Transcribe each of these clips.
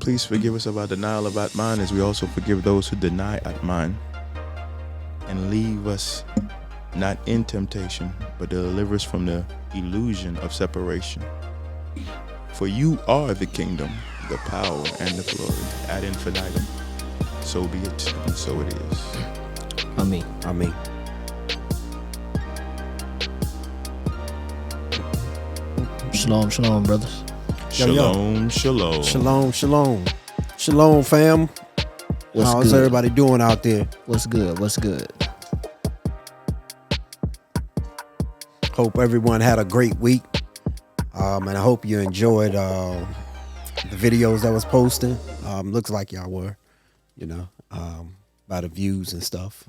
please forgive us of our denial of Atman, as we also forgive those who deny Atman. And leave us not in temptation, but deliver us from the illusion of separation. For you are the kingdom, the power, and the glory ad infinitum. So be it, and so it is. Amen. Shalom, shalom, brothers. Shalom, shalom. Shalom, fam. What's How's good? everybody doing out there? What's good? Hope everyone had a great week. And I hope you enjoyed the videos that was posted. Looks like y'all were, by the views and stuff.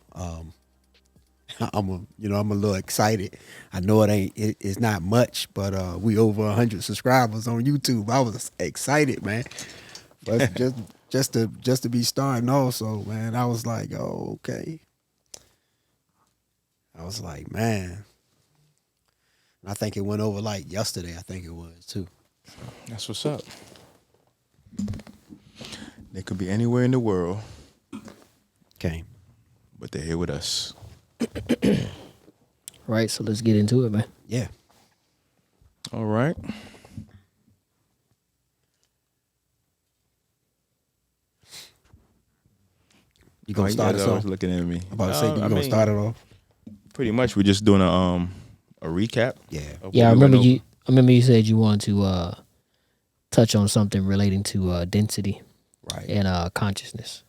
I'm a little excited. I know it's not much, but we over 100 subscribers on YouTube. I was excited, man. But just to be starting also, man. I was like, oh, okay. I was like, man. I think it went over like yesterday. I think it was too. That's what's up. They could be anywhere in the world. Okay. But they're here with us. Right, so let's get into it, man. Yeah. All right. You gonna start us off? Looking at me. I'm about to say, you gonna start it off? Pretty much, we're just doing a recap. Yeah. Yeah, I remember you said you wanted to touch on something relating to density, Right. and consciousness.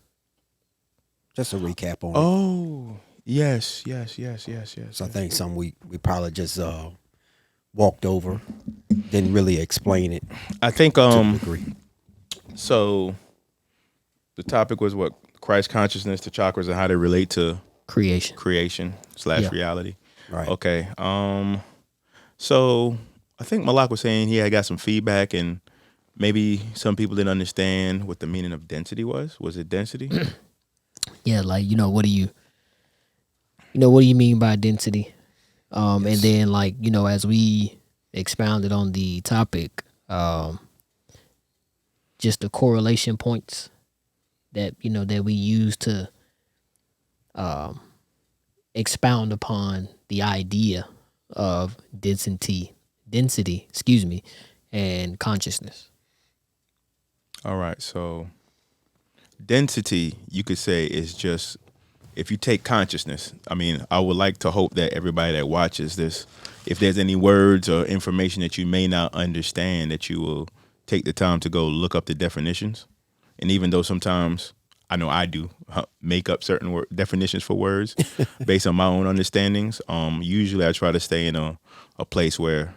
Just a recap on it. Oh, yes. So I think some we probably just walked over, didn't really explain it I think to a degree. So the topic was what Christ consciousness to chakras and how they relate to Creation. / Yeah. reality. Right. Okay. So I think Malak was saying he had got some feedback and maybe some people didn't understand what the meaning of density was. Was it density? Yeah, like what do you mean by density? And then like as we expounded on the topic, just the correlation points that that we use to expound upon the idea of density, and consciousness. All right. So density, you could say, is just if you take consciousness. I mean, I would like to hope that everybody that watches this, if there's any words or information that you may not understand, that you will take the time to go look up the definitions. And even though sometimes I know I do make up certain definitions for words based on my own understandings, usually I try to stay in a place where,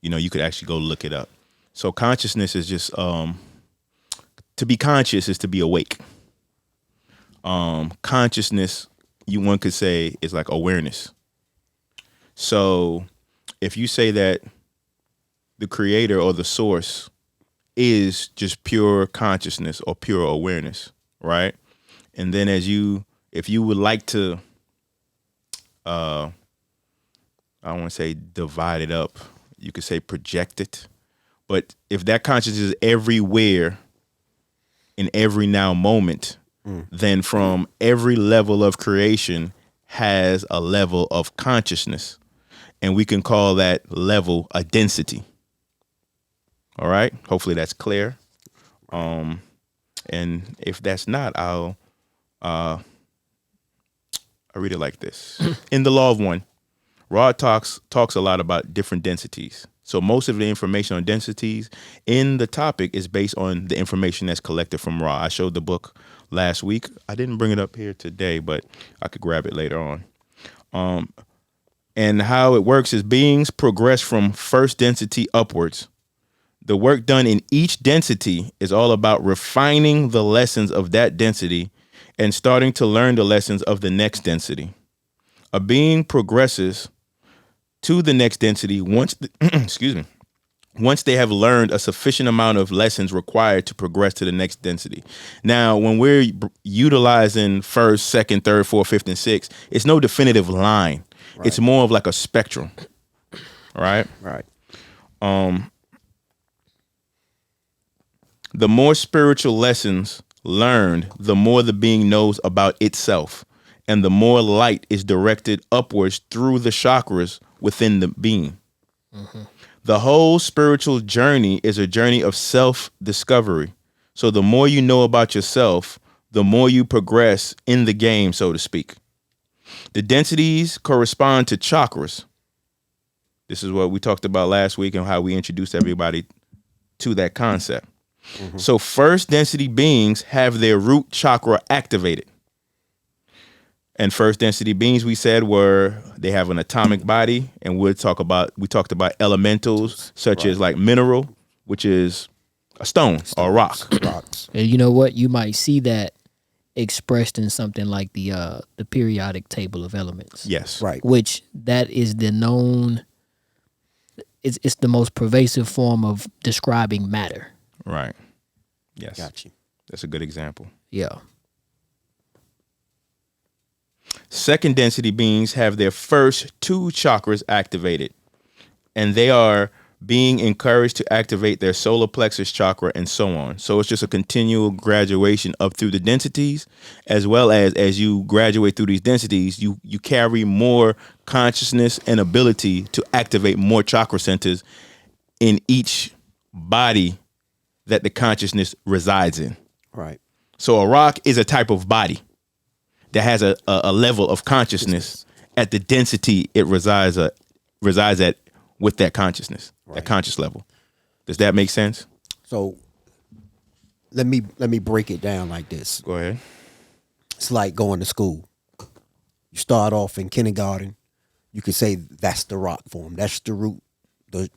you could actually go look it up. So consciousness is just, to be conscious is to be awake. Consciousness, one could say, is like awareness. So if you say that the creator or the source is just pure consciousness or pure awareness, right? And then if you would like to, I don't want to say divide it up, you could say project it. But if that consciousness is everywhere in every now moment, then from every level of creation has a level of consciousness. And we can call that level a density. All right. Hopefully that's clear. And if that's not, I read it like this. In the Law of One, Rod talks a lot about different densities. So most of the information on densities in the topic is based on the information that's collected from Ra. I showed the book last week. I didn't bring it up here today, but I could grab it later on. And how it works is beings progress from first density upwards. The work done in each density is all about refining the lessons of that density and starting to learn the lessons of the next density. A being progresses to the next density once they have learned a sufficient amount of lessons required to progress to the next density. Now, when we're utilizing first, second, third, fourth, fifth, and sixth, it's no definitive line. Right. It's more of like a spectrum. Right? Right. The more spiritual lessons learned, the more the being knows about itself, and the more light is directed upwards through the chakras within the being. The whole spiritual journey is a journey of self-discovery. So the more you know about yourself, the more you progress in the game, so to speak. The densities correspond to chakras. This is what we talked about last week and how we introduced everybody to that concept. So first density beings have their root chakra activated. And first density beings, we said, they have an atomic body, and we talked about elementals such as like mineral, which is a stone or a rock. Rocks. And you know what? You might see that expressed in something like the periodic table of elements. Yes. Right. Which that is the known. It's the most pervasive form of describing matter. Right. Yes. Got you. That's a good example. Yeah. Second density beings have their first two chakras activated, and they are being encouraged to activate their solar plexus chakra and so on. So it's just a continual graduation up through the densities, as well as you graduate through these densities, you carry more consciousness and ability to activate more chakra centers in each body that the consciousness resides in. Right. So a rock is a type of body that has a level of consciousness at the density it resides at with that consciousness, that conscious level. Does that make sense? So let me break it down like this. Go ahead. It's like going to school. You start off in kindergarten. You could say that's the rock form. That's the root, the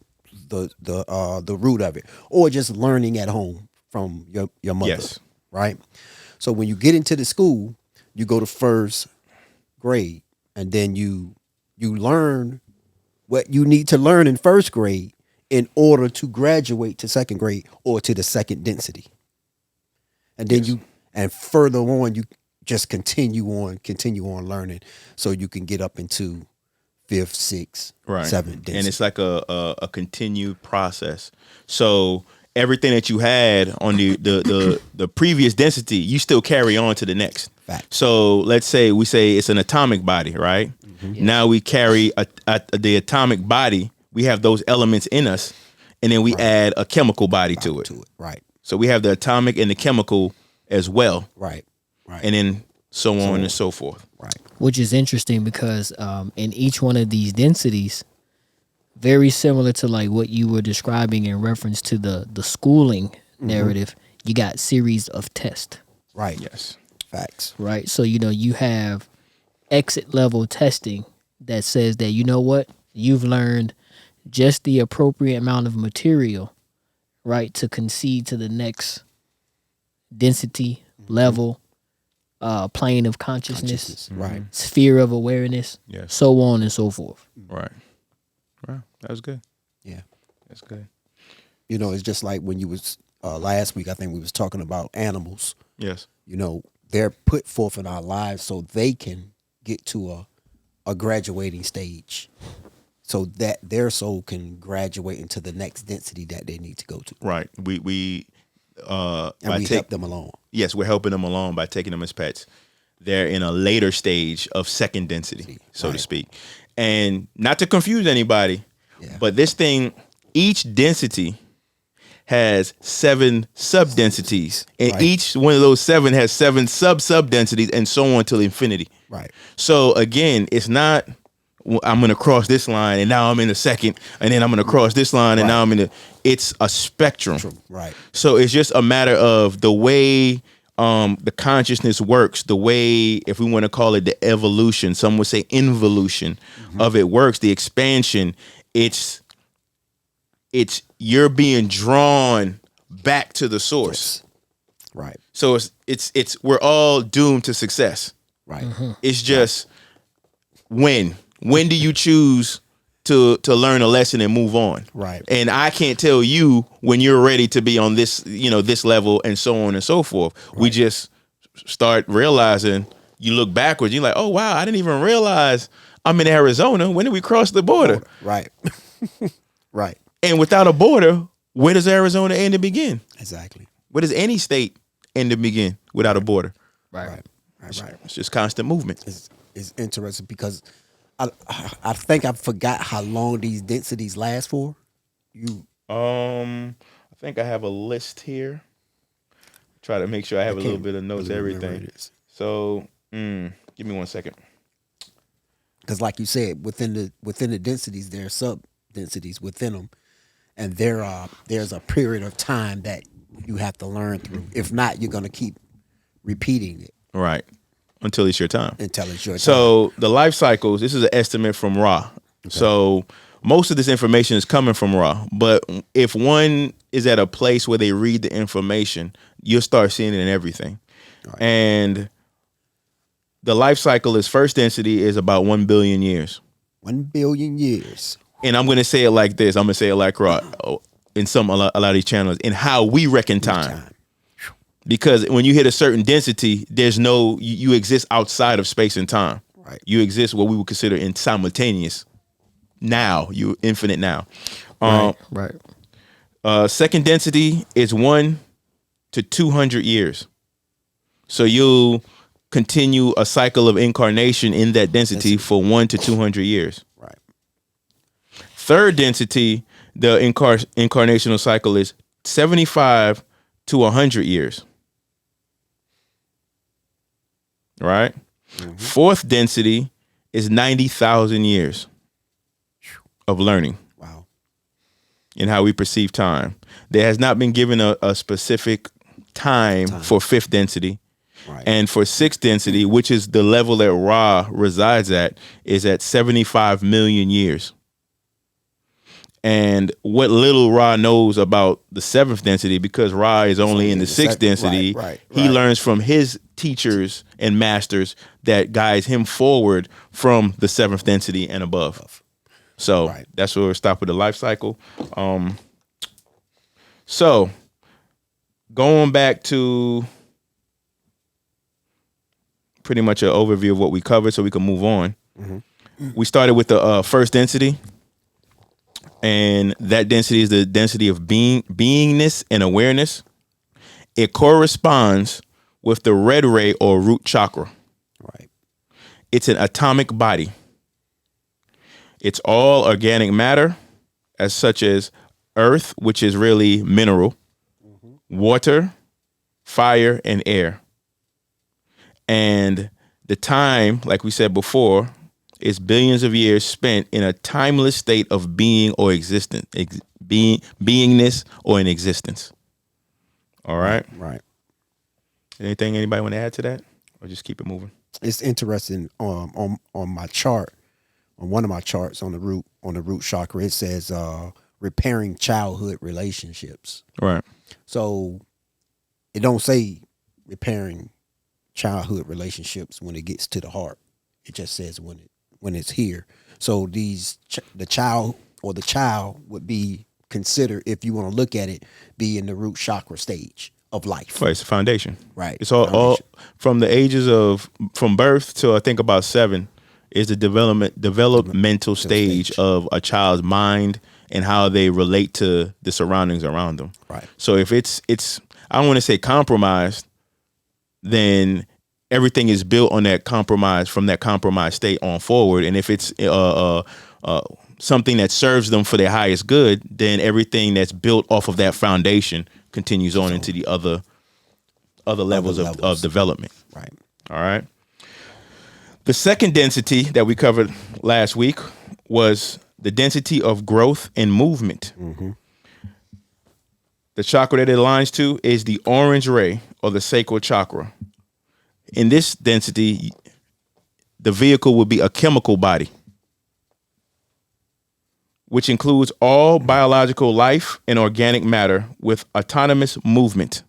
root of it, or just learning at home from your mother. Yes. Right. So when you get into the school, you go to first grade, and then you learn what you need to learn in first grade in order to graduate to second grade or to the second density. And then and further on, you just continue on learning so you can get up into fifth, sixth, seventh density. And it's like a continued process. So everything that you had on the previous density, you still carry on to the next. Fact. So let's say it's an atomic body, right? Yes. Now we carry the atomic body. We have those elements in us, and then we add a chemical body to it. Right. So we have the atomic and the chemical as well. Right. Right. And then so on and so forth. Right. Which is interesting because in each one of these densities, very similar to like what you were describing in reference to the schooling narrative, you got series of tests. Right. Yes. Facts. Right. So, you have exit level testing that says that, you know what, you've learned just the appropriate amount of material, right, to concede to the next density, level, plane of consciousness, Right. sphere of awareness, Yes. so on and so forth. Right. Wow. That was good. Yeah. That's good. It's just like when you was last week, I think we was talking about animals. Yes. They're put forth in our lives so they can get to a graduating stage, so that their soul can graduate into the next density that they need to go to. Right. We help them along. Yes, we're helping them along by taking them as pets. They're in a later stage of second density, so to speak. And not to confuse anybody, but this thing, each density has 7 sub-densities. And each one of those 7 has 7 sub-densities and so on till infinity. Right. So again, it's not, I'm going to cross this line and now I'm in the second, and then I'm going to cross this line and now I'm in the, it's a spectrum. Right. So it's just a matter of the way the consciousness works, the way, if we want to call it the evolution, some would say involution of it works, the expansion, it's you're being drawn back to the source. Right. So it's we're all doomed to success. Right. It's just when do you choose to learn a lesson and move on? Right. And I can't tell you when you're ready to be on this, this level and so on and so forth. We just start realizing, you look backwards, you're like, oh wow, I didn't even realize I'm in Arizona. When did we cross the border? Right. Right. And without a border, where does Arizona end and begin? Exactly. What does any state end and begin without a border? Right. It's just constant movement. It's interesting because I think I forgot how long these densities last for. I think I have a list here. Try to make sure I have a little bit of notes, really remember everything. this. So, give me 1 second. Because, like you said, within the densities, there are sub densities within them, and there's a period of time that you have to learn through. If not, you're gonna keep repeating it Right. Until it's your time. until it's your time. So the life cycles, this is an estimate from Ra. So most of this information is coming from Ra. But if one is at a place where they read the information, you'll start seeing it in everything. Right. And the life cycle is first density is about 1 billion years. 1 billion years. And I'm going to say it like this. I'm going to say it like Ra in a lot of these channels, in how we reckon time. Because when you hit a certain density, there's no, you exist outside of space and time. Right. You exist what we would consider in simultaneous now. You infinite now. Right. Second density is 1 to 200 years. So you'll continue a cycle of incarnation in that density for 1 to 200 years. Right. Third density, the incarnational cycle is 75 to 100 years. Right? Fourth density is 90,000 years of learning. Wow. In how we perceive time. There has not been given a specific time for fifth density. Right. And for sixth density, which is the level that Ra resides at, is at 75 million years. And what little Ra knows about the seventh density, because Ra is only in the sixth density, he learns from his teachers and masters that guides him forward from the seventh density and above. So that's where we'll stop with the life cycle. So going back to pretty much an overview of what we covered so we can move on. We started with the first density. And that density is the density of beingness and awareness. It corresponds with the red ray or root chakra. Right. It's an atomic body. It's all organic matter, as such as earth, which is really mineral, water, fire, and air. And the time, like we said before, is billions of years spent in a timeless state of being or existence, beingness or in existence. All right. Right. Anything anybody want to add to that, or just keep it moving? It's interesting. On my chart, on one of my charts on the root chakra, it says repairing childhood relationships. Right. So it don't say repairing childhood relationships when it gets to the heart. It just says when it's here. So the child would be considered, if you want to look at it, be in the root chakra stage of life. Right, it's a foundation. Right. It's all from the ages from birth to I think about 7 is the developmental stage of a child's mind and how they relate to the surroundings around them. Right. So if it's I don't want to say compromised, then everything is built on that compromise, from that compromised state on forward. And if it's something that serves them for their highest good, then everything that's built off of that foundation continues on into the other levels of development. Right. All right. The second density that we covered last week was the density of growth and movement. The chakra that it aligns to is the orange ray or the sacral chakra. In this density, the vehicle would be a chemical body, which includes all biological life and organic matter with autonomous movement.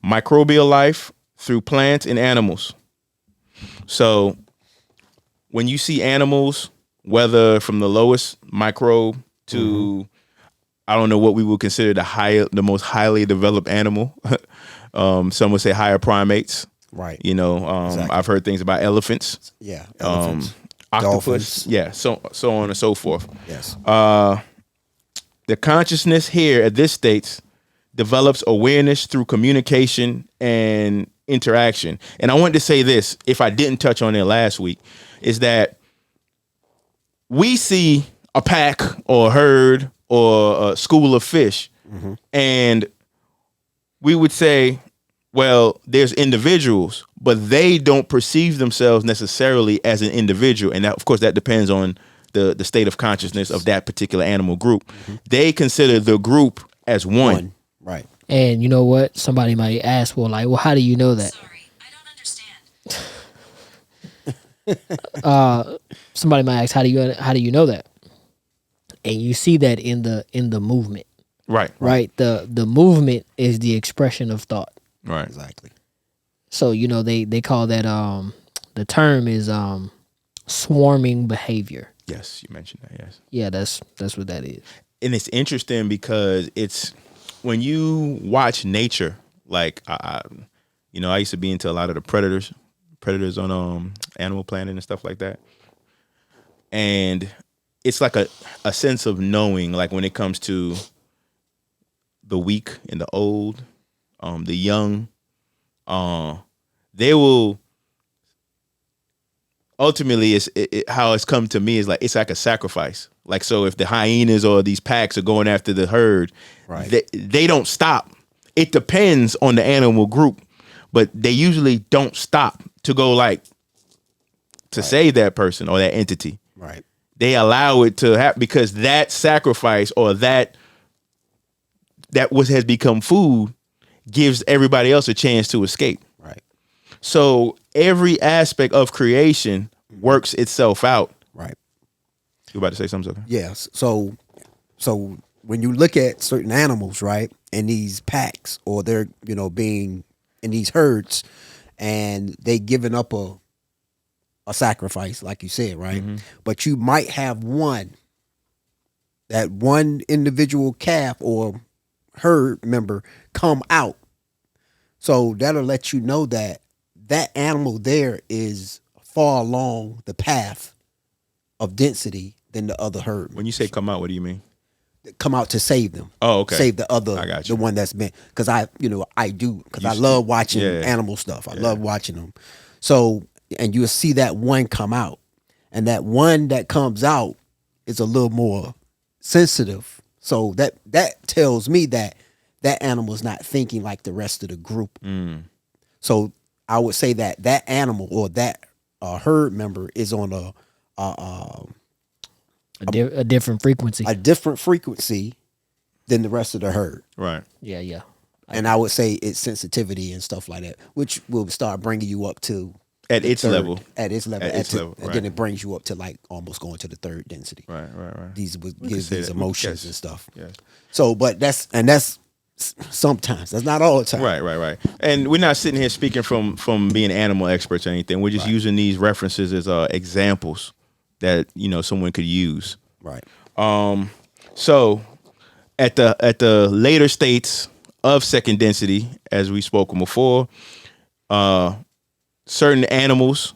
Microbial life through plants and animals. So when you see animals, whether from the lowest microbe to, I don't know what we would consider the most highly developed animal. Some would say higher primates. Right. You know, Exactly. I've heard things about elephants. Yeah. Elephants. Octopus. Dolphins. Yeah. So on and so forth. Yes. The consciousness here at this state develops awareness through communication and interaction. And I wanted to say this, if I didn't touch on it last week, is that we see a pack or a herd or a school of fish, and we would say, well, there's individuals, but they don't perceive themselves necessarily as an individual. And that, of course, that depends on the state of consciousness of that particular animal group. They consider the group as one. Right. And you know what? Somebody might ask, well, like, well, how do you know that? Sorry, I don't understand. Somebody might ask, how do you know that? And you see that in the movement, Right. right? The movement is the expression of thought. Right. Exactly. So they call that the term is swarming behavior. Yes, you mentioned that. Yes. Yeah, that's what that is. And it's interesting because it's when you watch nature, like I used to be into a lot of the predators on Animal Planet and stuff like that. And it's like a sense of knowing, like when it comes to the weak and the old, the young, they will ultimately how it's come to me is like it's like a sacrifice. Like, so if the hyenas or these packs are going after the herd, Right. they don't stop. It depends on the animal group, but they usually don't stop to go like to save that person or that entity. Right. They allow it to happen because that sacrifice or that what has become food gives everybody else a chance to escape. Right. So every aspect of creation works itself out. Right. You about to say something? Okay. Yes. So when you look at certain animals, right, in these packs or they're, being in these herds and they giving up a sacrifice, like you said, right? But you might have that one individual calf or herd member come out. So that'll let you know that animal there is far along the path of density than the other herd. When you say come out, what do you mean? Come out to save them. Oh, okay. Save the other, I got you. the one that's been, because I do, because I You- love watching yeah. animal stuff. I love watching them. So, and you'll see that one come out, and that one that comes out is a little more sensitive. So that tells me that animal is not thinking like the rest of the group. So I would say that animal or that herd member is on A different frequency. a different frequency than the rest of the herd. Right. Yeah. And I would say it's sensitivity and stuff like that, which will start bringing you up to At the its third- level. At its level. At its level, And right. then it brings you up to like almost going to the third density. Right. These can gives say these that. We can emotions guess. and stuff. Yes. So, but that's sometimes. That's not all the time. Right. And we're not sitting here speaking from being animal experts or anything. We're just using these references as examples that someone could use. Right. So at the later states of second density, as we spoken before, certain animals,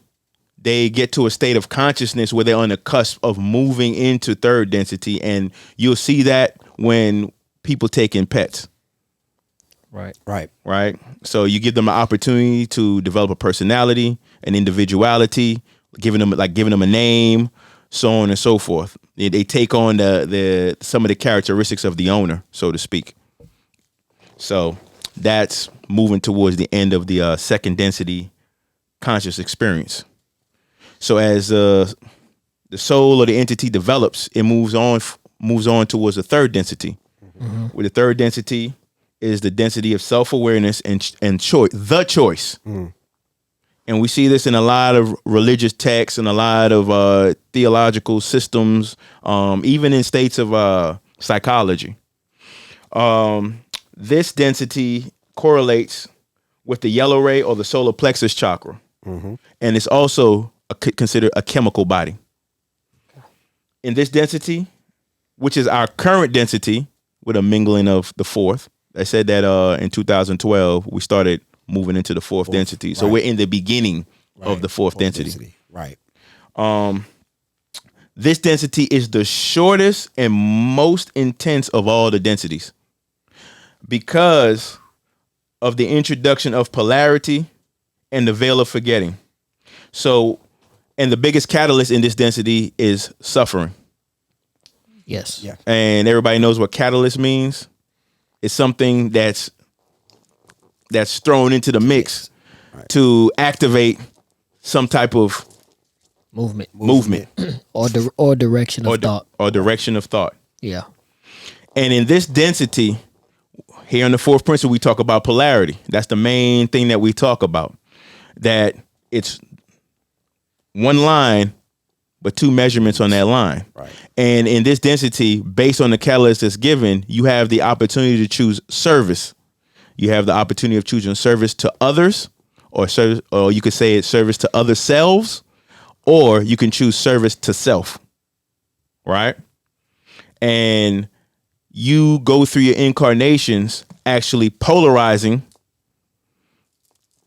they get to a state of consciousness where they're on the cusp of moving into third density, and you'll see that when people take in pets. Right. Right. So you give them an opportunity to develop a personality, an individuality, giving them a name, so on and so forth. They take on the some of the characteristics of the owner, so to speak. So that's moving towards the end of the second density conscious experience. So as the soul or the entity develops, it moves on towards the third density. Where the third density is the density of self-awareness and choice, the choice. And we see this in a lot of religious texts and a lot of theological systems, even in states of psychology. This density correlates with the yellow ray or the solar plexus chakra. And it's also considered a chemical body. In this density, which is our current density with a mingling of the fourth, I said that in 2012, we started moving into the fourth density. So we're in the beginning of the fourth density. Right. This density is the shortest and most intense of all the densities. because of the introduction of polarity and the veil of forgetting. So, and the biggest catalyst in this density is suffering. Yes. Yeah. And everybody knows what catalyst means. It's something that's thrown into the mix to activate some type of Movement movement or direction of thought. or direction of thought. Yeah. And in this density, here in the fourth principle, we talk about polarity. That's the main thing that we talk about. That it's one line, but two measurements on that line. Right. And in this density, based on the catalyst that's given, you have the opportunity to choose service. You have the opportunity of choosing service to others, or service, or you could say it's service to other selves, or you can choose service to self. Right? And you go through your incarnations actually polarizing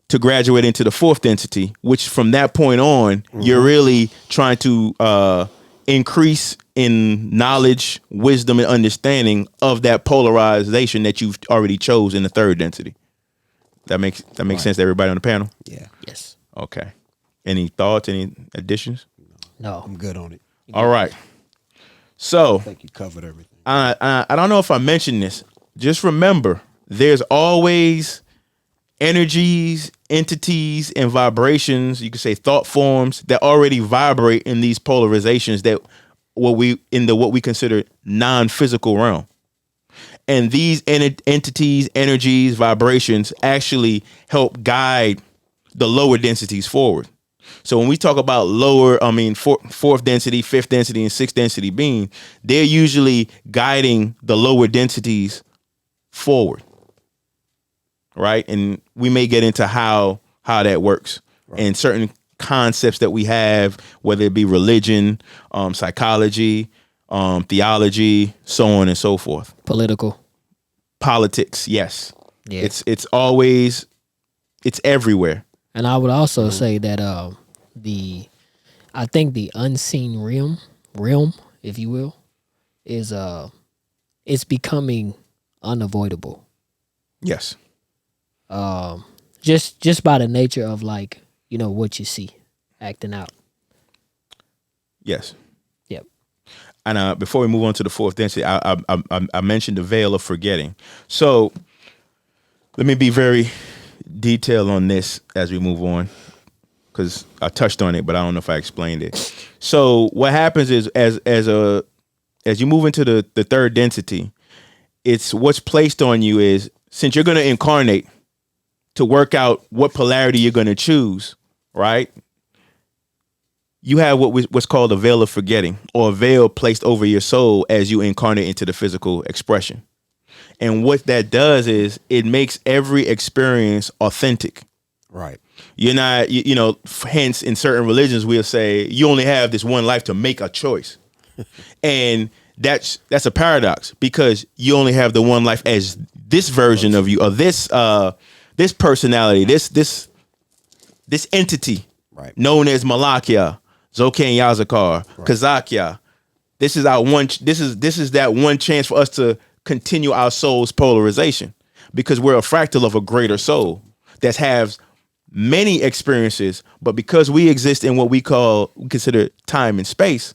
to graduate into the fourth density, which from that point on, you're really trying to increase in knowledge, wisdom, and understanding of that polarization that you've already chose in the third density. That makes sense to everybody on the panel? Yeah. Yes. Okay. Any thoughts, any additions? No. I'm good on it. All right. So I think you covered everything. I don't know if I mentioned this. Just remember, there's always energies, entities, and vibrations. You could say thought forms that already vibrate in these polarizations that what we consider non-physical realm. And these entities, energies, vibrations actually help guide the lower densities forward. So when we talk about fourth density, fifth density, and sixth density being, they're usually guiding the lower densities forward. Right? And we may get into how that works and certain concepts that we have, whether it be religion, psychology, theology, so on and so forth. Politics, yes. Yeah. It's always, it's everywhere. And I would also say that I think the unseen realm, if you will, is it's becoming unavoidable. Yes. Just by the nature of what you see acting out. Yes. Yep. And before we move on to the fourth density, I mentioned the veil of forgetting. So let me be very detailed on this as we move on, because I touched on it, but I don't know if I explained it. So what happens is as you move into the third density, it's what's placed on you is, since you're going to incarnate to work out what polarity you're going to choose, right? You have what's called a veil of forgetting, or a veil placed over your soul as you incarnate into the physical expression. And what that does is it makes every experience authentic. Right. You're not, hence in certain religions, we'll say you only have this one life to make a choice. And that's a paradox, because you only have the one life as this version of you, or this personality, this entity, right, known as Malakia, Zokan Yazakar, right, Kazakya. This is our one. This is that one chance for us to continue our soul's polarization, because we're a fractal of a greater soul that has many experiences, but because we exist in what we consider time and space,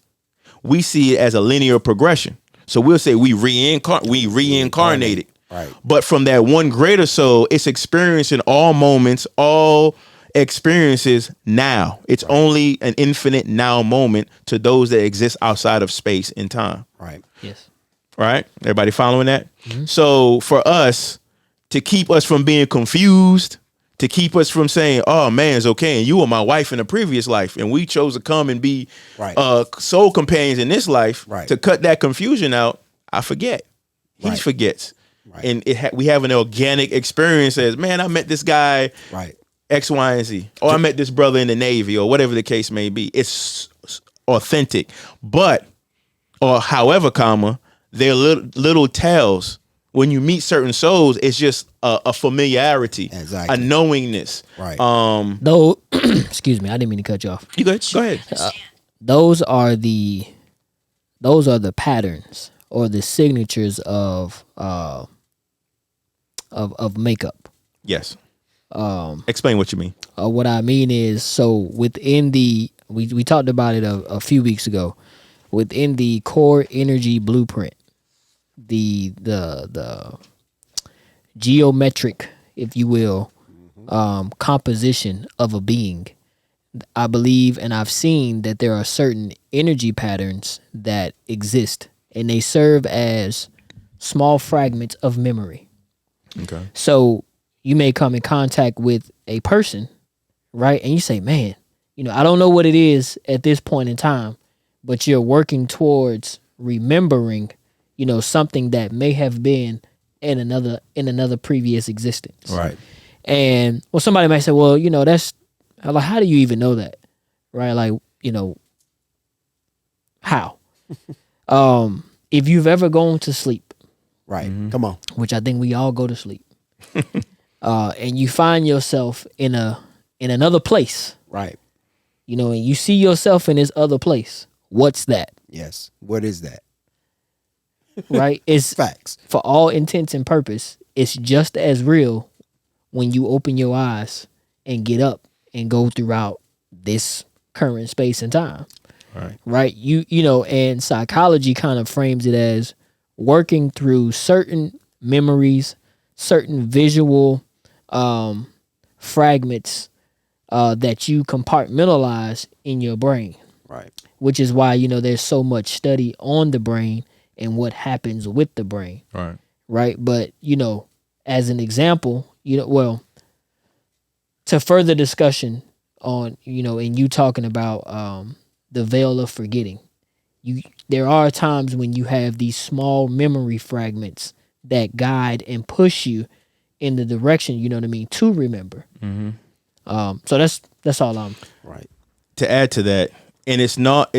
we see it as a linear progression. So we'll say we reincarnated. Right. But from that one greater soul, it's experiencing all moments, all experiences now. It's only an infinite now moment to those that exist outside of space and time. Right. Yes. Right? Everybody following that? Mm-hmm. So for us, to keep us from being confused, to keep us from saying, oh man, it's okay, and you were my wife in a previous life, and we chose to come and be soul companions in this life, to cut that confusion out, I forget. He forgets. Right. And we have an organic experience as, man, I met this guy, X, Y, and Z. Or I met this brother in the Navy, or whatever the case may be. It's authentic. But, or however, there are little tells. When you meet certain souls, it's just a familiarity, a knowingness. Right. Though, excuse me, I didn't mean to cut you off. You good? Go ahead. Those are the patterns or the signatures of of makeup. Yes. Explain what you mean. What I mean is, so within we talked about it a few weeks ago. Within the core energy blueprint, the geometric, if you will, composition of a being, I believe and I've seen that there are certain energy patterns that exist, and they serve as small fragments of memory. Okay. So you may come in contact with a person, right? And you say, man, I don't know what it is at this point in time, but you're working towards remembering, something that may have been in another previous existence. Right. And somebody might say, well, that's like, how do you even know that? Right? Like, how? If you've ever gone to sleep, Right. Come on. which I think we all go to sleep, and you find yourself in another place, Right. and you see yourself in this other place. What's that? Yes. What is that? Right? It's Facts. for all intents and purpose, it's just as real when you open your eyes and get up and go throughout this current space and time. Right. Right? And psychology kind of frames it as working through certain memories, certain visual fragments that you compartmentalize in your brain. Right. Which is why, there's so much study on the brain and what happens with the brain. Right. Right. But, as an example, to further discussion on, and you talking about the veil of forgetting, there are times when you have these small memory fragments that guide and push you in the direction, to remember. Mm-hmm. So that's all I'm. Right. To add to that, and it's not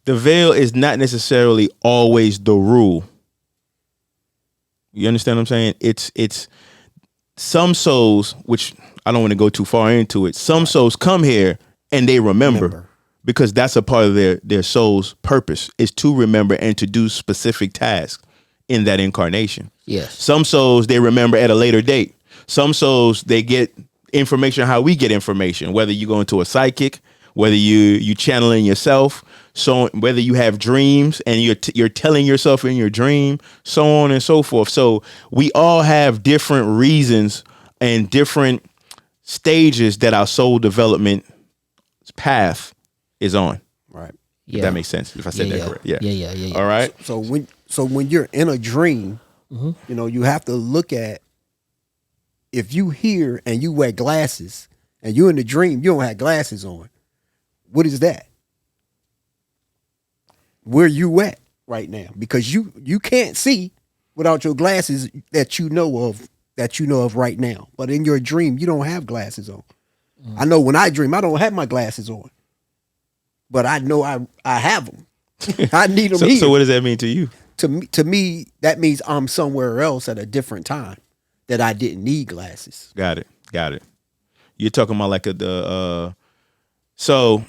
the veil is not necessarily always the rule. You understand what I'm saying? It's some souls, which I don't want to go too far into it. Some souls come here and they remember because that's a part of their soul's purpose, is to remember and to do specific tasks in that incarnation. Yes. Some souls they remember at a later date. Some souls they get information how we get information, whether you go into a psychic, whether you channeling yourself, so whether you have dreams and you're telling yourself in your dream, so on and so forth. So we all have different reasons and different stages that our soul development path is on. Right. If that makes sense. If I said that correct. Yeah. Yeah. All right. So when you're in a dream, you have to look at, if you hear and you wear glasses and you're in the dream, you don't have glasses on. What is that? Where you at right now? Because you can't see without your glasses that you know of right now. But in your dream, you don't have glasses on. I know when I dream, I don't have my glasses on. But I know I have them. I need them here. So what does that mean to you? To me, that means I'm somewhere else at a different time that I didn't need glasses. Got it. You're talking about like so,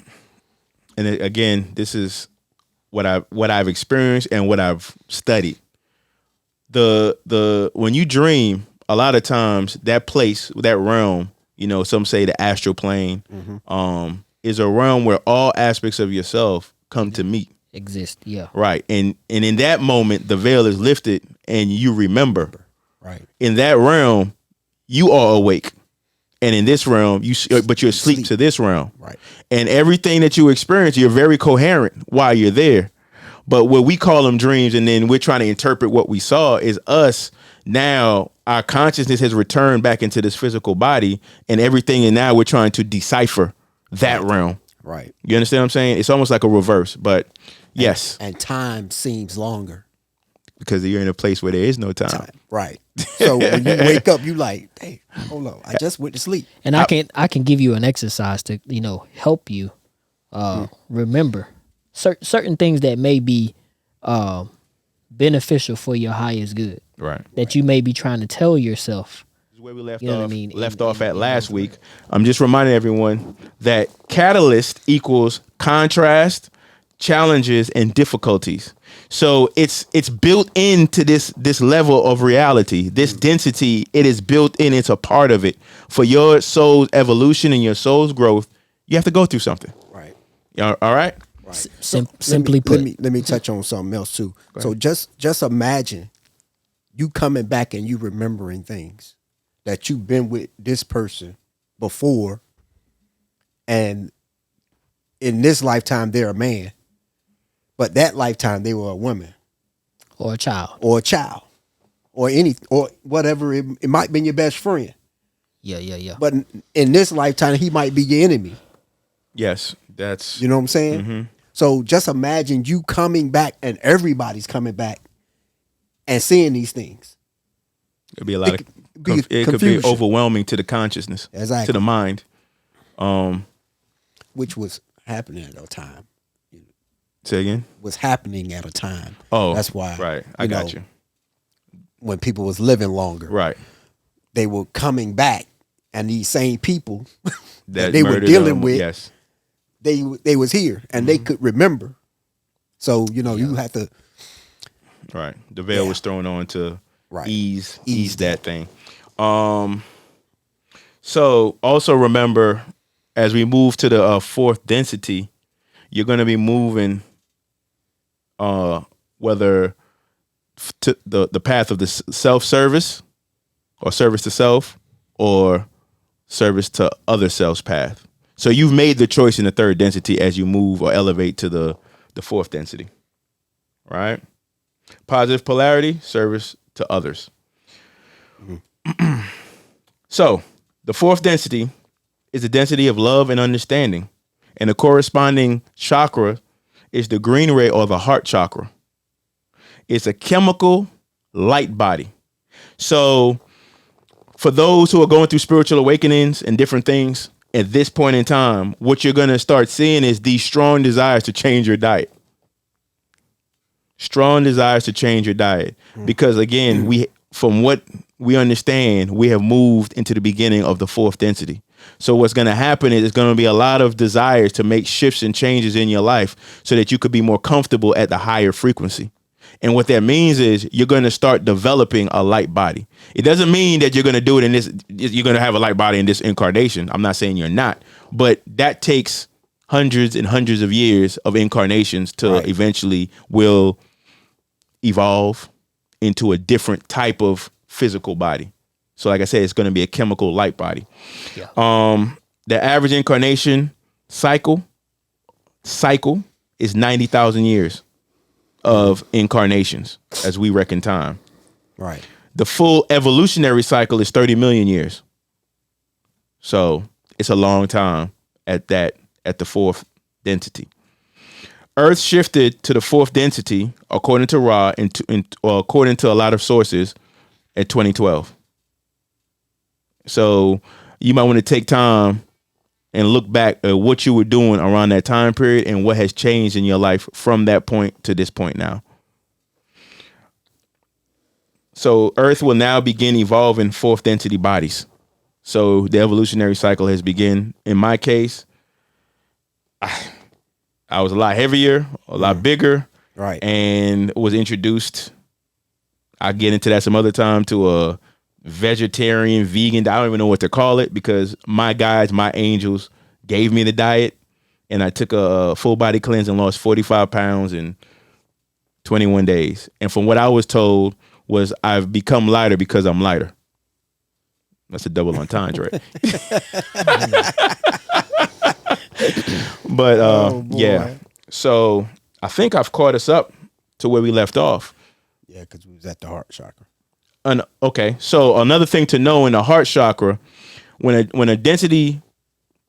and again, this is what I've experienced and what I've studied. The when you dream, a lot of times that place, that realm, some say the astral plane, is a realm where all aspects of yourself come to meet. Exist, yeah. Right. And in that moment, the veil is lifted and you remember. Right. In that realm, you are awake. And in this realm, but you're asleep to this realm. Right. And everything that you experience, you're very coherent while you're there. But what we call them dreams, and then we're trying to interpret what we saw, is us now, our consciousness has returned back into this physical body and everything. And now we're trying to decipher that realm. Right. You understand what I'm saying? It's almost like a reverse, but yes. And time seems longer. Because you're in a place where there is no time. Right. So when you wake up, you like, hey, hold on, I just went to sleep. And I can give you an exercise to help you remember certain things that may be beneficial for your highest good. Right. That you may be trying to tell yourself. This is where we left You know off. what I mean? Left off at last week. I'm just reminding everyone that catalyst equals contrast, challenges, and difficulties. So it's built into this level of reality, this density. It is built in. It's a part of it. For your soul's evolution and your soul's growth, you have to go through something. Right. All right. Right. Simply put. Let me touch on something else too. So just imagine you coming back and you remembering things that you've been with this person before, and in this lifetime they're a man, but that lifetime they were a woman Or a child. or a child or any or whatever. It might be your best friend, Yeah. but in this lifetime he might be your enemy. Yes, that's You know what I'm saying? Mm-hmm. So just imagine you coming back and everybody's coming back and seeing these things. it'd be a lot It of could be it could be confusion. overwhelming to the consciousness, Exactly. to the mind. Which was happening at a time. Say again. Was happening at a time. Oh, That's why. Right, I got you. When people was living longer, Right, they were coming back, and these same people that they were murdered dealing them, with, Yes, they was here, and they could remember. So you have to. right. The veil Yeah. was thrown on to Right. ease that thing. So also remember, as we move to the fourth density, you're going to be moving, whether to the path of the self-service, or service to self, or service to other self's path. So you've made the choice in the third density as you move or elevate to the fourth density, right? Positive polarity, service to others. So the fourth density is the density of love and understanding, and the corresponding chakra is the green ray, or the heart chakra. It's a chemical light body. So for those who are going through spiritual awakenings and different things at this point in time, what you're going to start seeing is these strong desires to change your diet. Strong desires to change your diet. Because again, from what we understand, we have moved into the beginning of the fourth density. So what's going to happen is there's going to be a lot of desires to make shifts and changes in your life so that you could be more comfortable at the higher frequency. And what that means is you're going to start developing a light body. It doesn't mean that you're going to do it in this, you're going to have a light body in this incarnation. I'm not saying you're not, but that takes hundreds and hundreds of years of incarnations to eventually will evolve into a different type of physical body. So like I said, it's going to be a chemical light body. Yeah. The average incarnation cycle is 90,000 years of incarnations as we reckon time. Right. The full evolutionary cycle is 30 million years. So it's a long time at the fourth density. Earth shifted to the fourth density, according to Ra, or according to a lot of sources, at 2012. So you might want to take time and look back at what you were doing around that time period and what has changed in your life from that point to this point now. So Earth will now begin evolving fourth density bodies. So the evolutionary cycle has begun. In my case, I was a lot heavier, a lot bigger, Right. and was introduced. I'll get into that some other time, to a vegetarian, vegan. I don't even know what to call it, because my guides, my angels, gave me the diet, and I took a full body cleanse and lost 45 pounds in 21 days. And from what I was told was I've become lighter because I'm lighter. That's a double entendre, right? But yeah. So I think I've caught us up to where we left off. Yeah, because we was at the heart chakra. Okay, so another thing to know in the heart chakra, when a density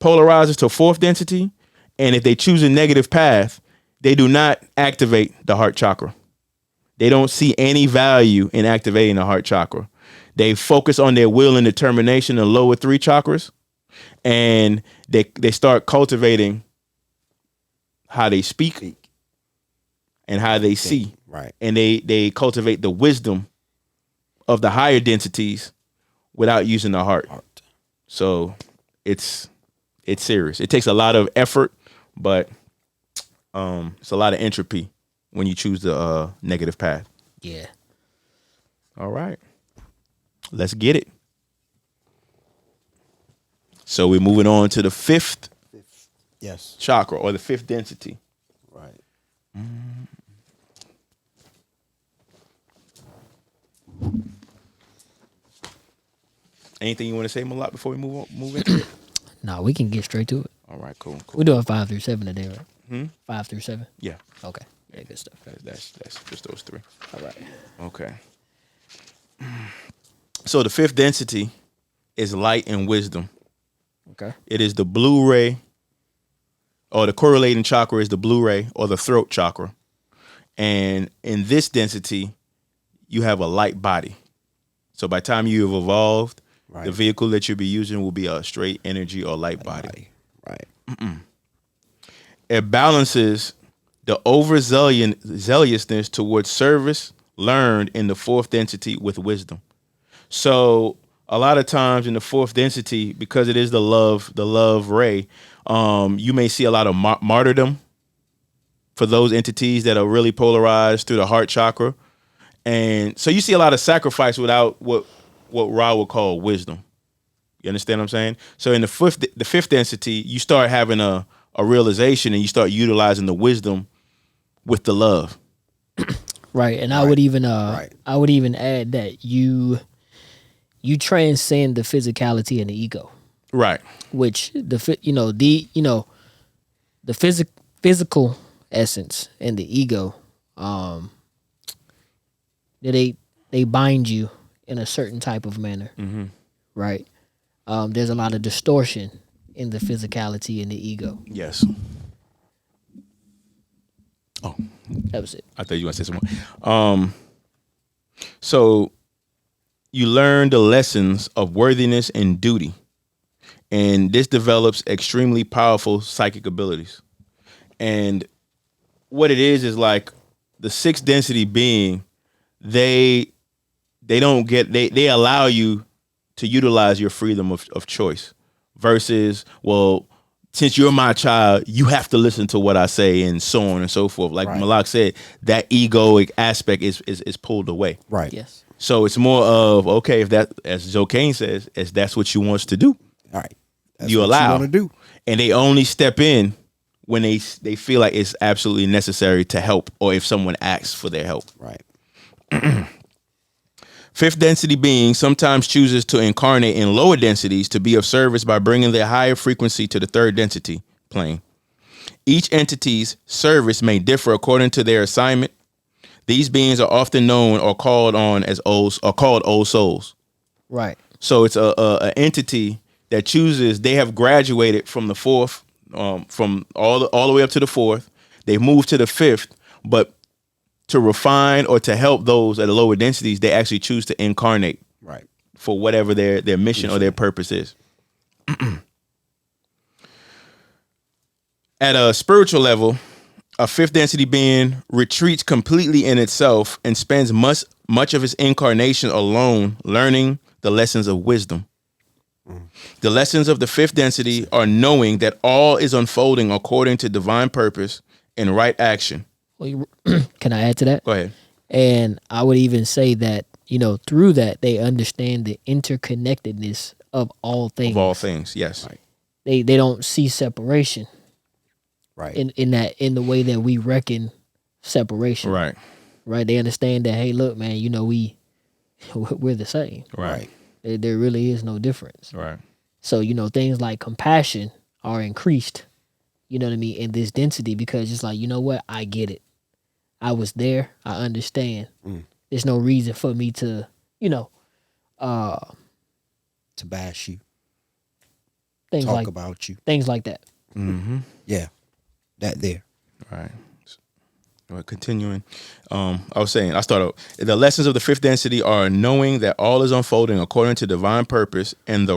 polarizes to fourth density, and if they choose a negative path, they do not activate the heart chakra. They don't see any value in activating the heart chakra. They focus on their will and determination in the lower three chakras, and they start cultivating how they speak and how they see. Right. And they cultivate the wisdom of the higher densities without using the heart. So it's serious. It takes a lot of effort, but It's a lot of entropy when you choose the negative path. Yeah. All right. Let's get it. So we're moving on to the fifth Yes. chakra, or the fifth density. Right. Anything you want to say, Malak, before we move into it? No, we can get straight to it. All right, cool. We're doing 5 through 7 today, right? 5 through 7. Yeah, Okay. Yeah, good stuff. that's just those three. All right. Okay. So the fifth density is light and wisdom. Okay. It is the blue ray, or the correlating chakra is the blue ray, or the throat chakra. And in this density, you have a light body. So by the time you have evolved, Right. the vehicle that you'll be using will be a straight energy or light body. Right. It balances the overzealousness towards service learned in the fourth density with wisdom. So a lot of times in the fourth density, because it is the love ray, you may see a lot of martyrdom for those entities that are really polarized through the heart chakra. And so you see a lot of sacrifice without what Ra would call wisdom. You understand what I'm saying? So in the fifth density, you start having a realization, and you start utilizing the wisdom with the love. Right. And I would even Right. I would even add that you transcend the physicality and the ego, Right. which the physical essence and the ego, they bind you in a certain type of manner. Right. There's a lot of distortion in the physicality and the ego. Yes. Oh, That was it. I thought you were going to say something. So you learn the lessons of worthiness and duty, and this develops extremely powerful psychic abilities. And what it is like the sixth density being, they allow you to utilize your freedom of choice, versus, well, since you're my child, you have to listen to what I say, and so on and so forth. Like Right. Malak said, that egoic aspect is pulled away. Right. Yes. So it's more of, okay, if that, as Joe Kane says, if that's what you want to do, All right. That's you what allow. you want to do. And they only step in when they feel like it's absolutely necessary to help, or if someone asks for their help. Right. Fifth density being sometimes chooses to incarnate in lower densities to be of service by bringing their higher frequency to the third density plane. Each entity's service may differ according to their assignment. These beings are often known or called old souls. Right. So it's a entity that chooses. They have graduated from the fourth, from all the way up to the fourth. They move to the fifth, but to refine or to help those at the lower densities, they actually choose to incarnate Right. for whatever their mission or their purpose is. At a spiritual level, a fifth density being retreats completely in itself and spends much of its incarnation alone learning the lessons of wisdom. The lessons of the fifth density are knowing that all is unfolding according to divine purpose and right action. Well, can I add to that? Go ahead. And I would even say that, through that, they understand the interconnectedness of all things. Of all things, yes. Right. They don't see separation Right. in the way that we reckon separation. Right. Right. They understand that, hey, look, man, we're the same. Right. There really is no difference. Right. So, things like compassion are increased, you know what I mean, in this density, because it's like, you know what, I get it. I was there. I understand. There's no reason for me to, To bash you, things talk like about you. things like that. Mm-hmm. Yeah. That there. Right. Well, continuing, I was saying, I started. The lessons of the fifth density are knowing that all is unfolding according to divine purpose, and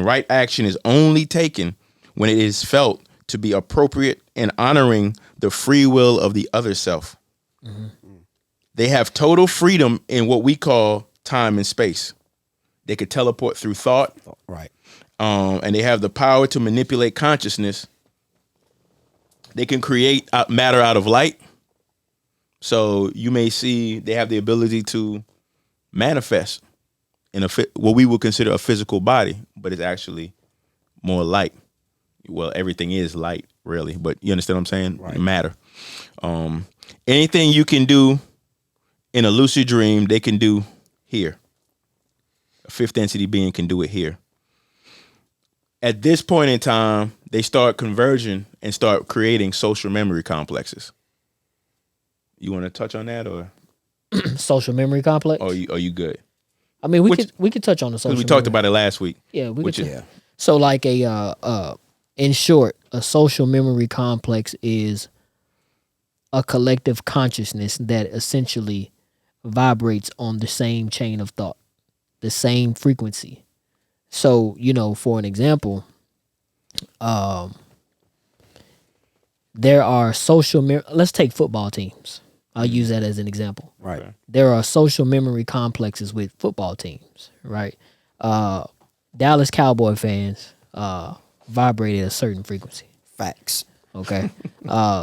right action is only taken when it is felt to be appropriate and honoring the free will of the other self. They have total freedom in what we call time and space. They could teleport through thought, Right. and they have the power to manipulate consciousness They can create matter out of light. So you may see they have the ability to manifest in what we would consider a physical body, but it's actually more light. Well, everything is light, really, but you understand what I'm saying? Right. Matter. Anything you can do in a lucid dream, they can do here. A fifth density being can do it here. At this point in time, they start converging and start creating social memory complexes. You want to touch on that, or Social memory complex. are you good? I mean, we could touch on the social. Because we talked memory. about it last week. Yeah, we which could. is- Yeah. So like in short, a social memory complex is a collective consciousness that essentially vibrates on the same chain of thought, the same frequency. So, for an example, there are let's take football teams. I'll use that as an example. Right. There are social memory complexes with football teams, right? Dallas Cowboy fans vibrate at a certain frequency. Facts. Okay.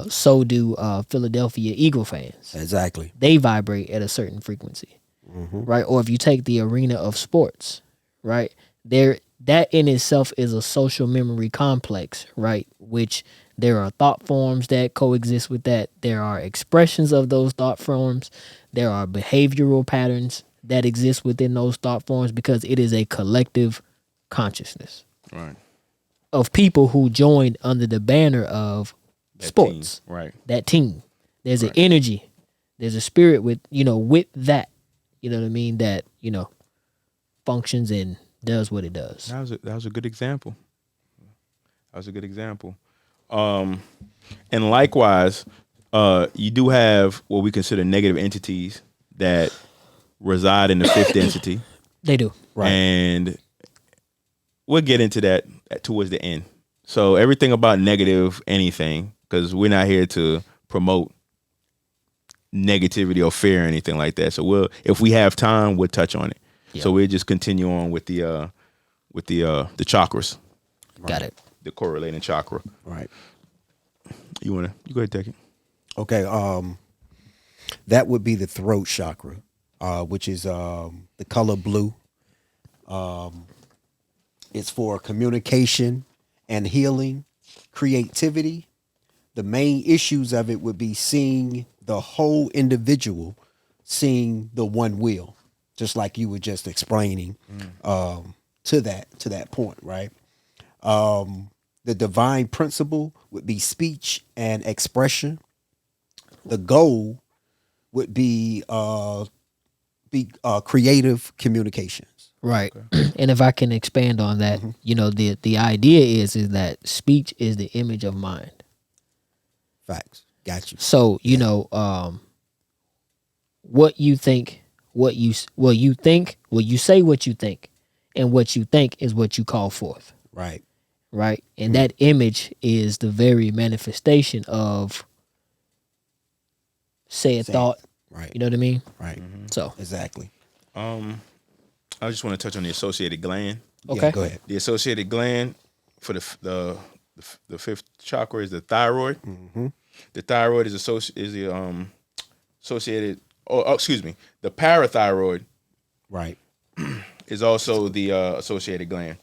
So do Philadelphia Eagle fans. Exactly. They vibrate at a certain frequency. Right? Or if you take the arena of sports, right? That in itself is a social memory complex, right? Which there are thought forms that coexist with that. There are expressions of those thought forms. There are behavioral patterns that exist within those thought forms because it is a collective consciousness Right. of people who joined under the banner of That sports. team, right. That team. There's Right. an energy. There's a spirit with that. You know what I mean? That, functions and does what it does. That was a good example. That was a good example. And likewise, you do have what we consider negative entities that reside in the fifth density, They do. Right. and we'll get into that towards the end. So everything about negative anything, because we're not here to promote negativity or fear or anything like that. So if we have time, we'll touch on it. Yeah. So we'll just continue on with the chakras, Got it. the correlating chakra. Right. You go ahead, take it. Okay. That would be the throat chakra, which is the color blue. It's for communication and healing, creativity. The main issues of it would be seeing the whole individual, seeing the one will, just like you were just explaining to that point, right? The divine principle would be speech and expression. The goal would be creative communications. Right. And if I can expand on that, the idea is that speech is the image of mind. Facts. Got you. So, what you think, you say what you think, and what you think is what you call forth. Right. Right. And that image is the very manifestation of said thought. Right. You know what I mean? Right. So, Exactly. I just want to touch on the associated gland. okay. Yeah, go ahead. The associated gland for the fifth chakra is the thyroid. The thyroid is associated. The parathyroid Right. is also the associated gland.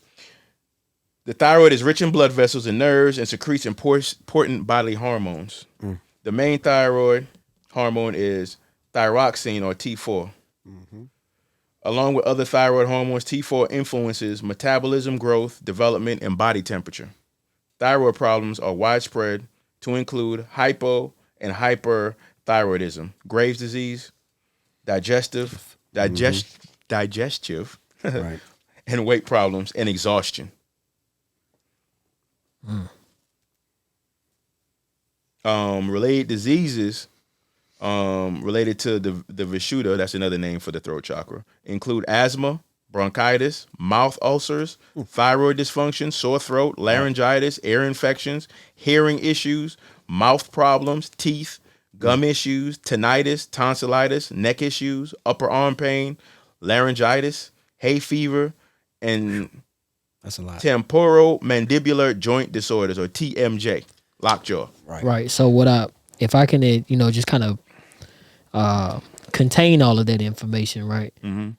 The thyroid is rich in blood vessels and nerves and secretes important bodily hormones. The main thyroid hormone is thyroxine or T4. Along with other thyroid hormones, T4 influences metabolism, growth, development, and body temperature. Thyroid problems are widespread to include hypo and hyperthyroidism, Graves' disease, digestive, Right. and weight problems, and exhaustion. Related diseases related to the Vishuddha, that's another name for the throat chakra, include asthma, bronchitis, mouth ulcers, thyroid dysfunction, sore throat, laryngitis, ear infections, hearing issues, mouth problems, teeth, gum issues, tinnitus, tonsillitis, neck issues, upper arm pain, laryngitis, hay fever, and That's a lot. temporomandibular joint disorders, or TMJ. lockjaw. Right. Right. So if I can, just kind of contain all of that information, right? Again,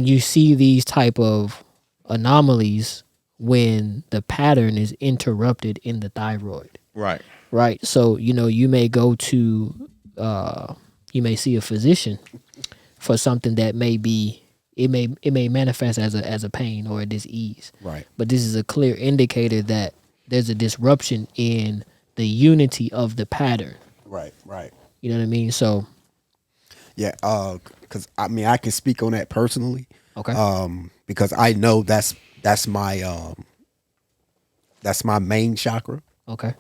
you see these type of anomalies when the pattern is interrupted in the thyroid, Right. right? So, you may go to, you may see a physician for something that may be, it may manifest as a pain or a disease. Right. But this is a clear indicator that there's a disruption in the unity of the pattern. Right. Right. You know what I mean? So, Yeah. Because I mean, I can speak on that personally. okay. Because I know that's my main chakra, Okay.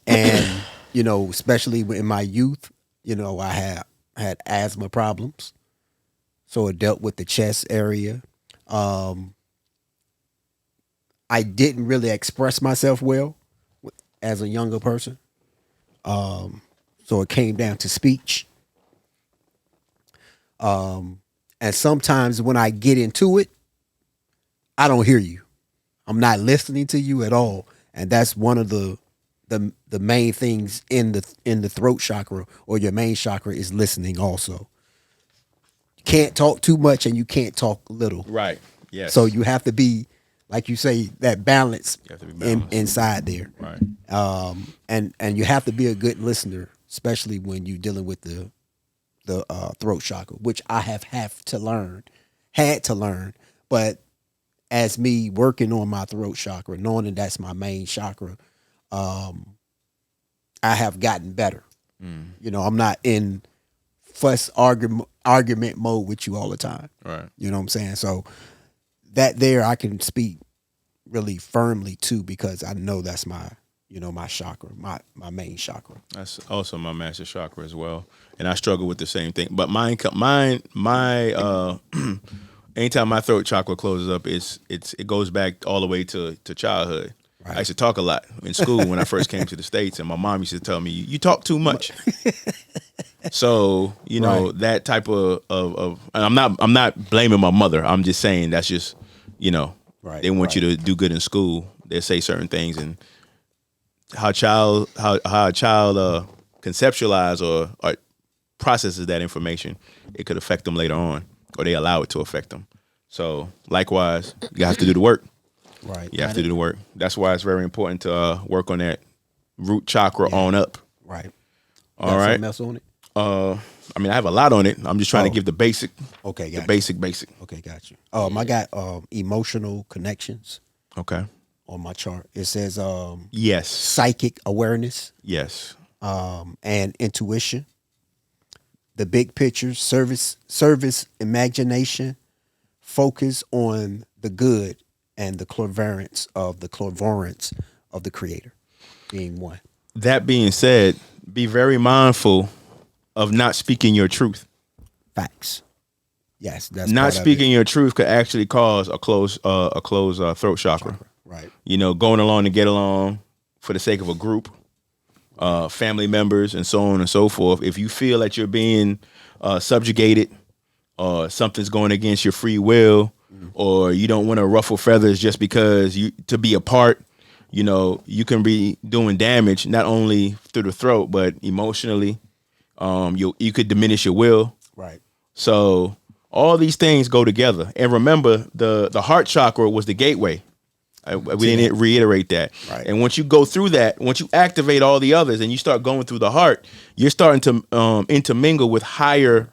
and especially in my youth, I had asthma problems, so it dealt with the chest area. I didn't really express myself well as a younger person, so it came down to speech. And sometimes when I get into it, I don't hear you. I'm not listening to you at all, and that's one of the main things in the throat chakra, or your main chakra, is listening. Also, you can't talk too much and you can't talk little. Right. Yes. So you have to be, like you say, that balance, You have to be balanced. inside there. Right. And you have to be a good listener, especially when you're dealing with the throat chakra, which I had to learn. But as me working on my throat chakra, knowing that that's my main chakra, I have gotten better. I'm not in fuss argument mode with you all the time. Right. You know what I'm saying? So that there I can speak really firmly to, because I know that's my my chakra, my main chakra. That's also my master chakra as well, and I struggle with the same thing. But my anytime my throat chakra closes up, it goes back all the way to childhood. Right. I used to talk a lot in school when I first came to the States, and my mom used to tell me, "You talk too much." So Right. that type of and I'm not blaming my mother. I'm just saying that's just Right, they want you to do good in school. They say certain things, and how a child conceptualize or processes that information, it could affect them later on, or they allow it to affect them. So likewise, you have to do the work. Right. You have to do the work. That's why it's very important to work on that root chakra on up. Right. All right. Something else on it? I mean, I have a lot on it. I'm just trying to Oh. give the basic. Okay, The gotcha. basic. Okay, got you. I got emotional connections Okay. on my chart. It says Yes. psychic awareness, Yes. and intuition. The big picture, service, imagination, focus on the good, and the clairvoyance of the creator being one. That being said, be very mindful of not speaking your truth. Facts. Yes, that's Not part of speaking it. your truth could actually cause a closed throat chakra. Right. Going along to get along for the sake of a group, family members, and so on and so forth. If you feel that you're being subjugated, or something's going against your free will, or you don't want to ruffle feathers just because to be a part, you can be doing damage not only through the throat but emotionally. You could diminish your will. Right. So all these things go together. And remember, the heart chakra was the gateway. We didn't reiterate that. Right. And once you go through that, once you activate all the others and you start going through the heart, you're starting to intermingle with higher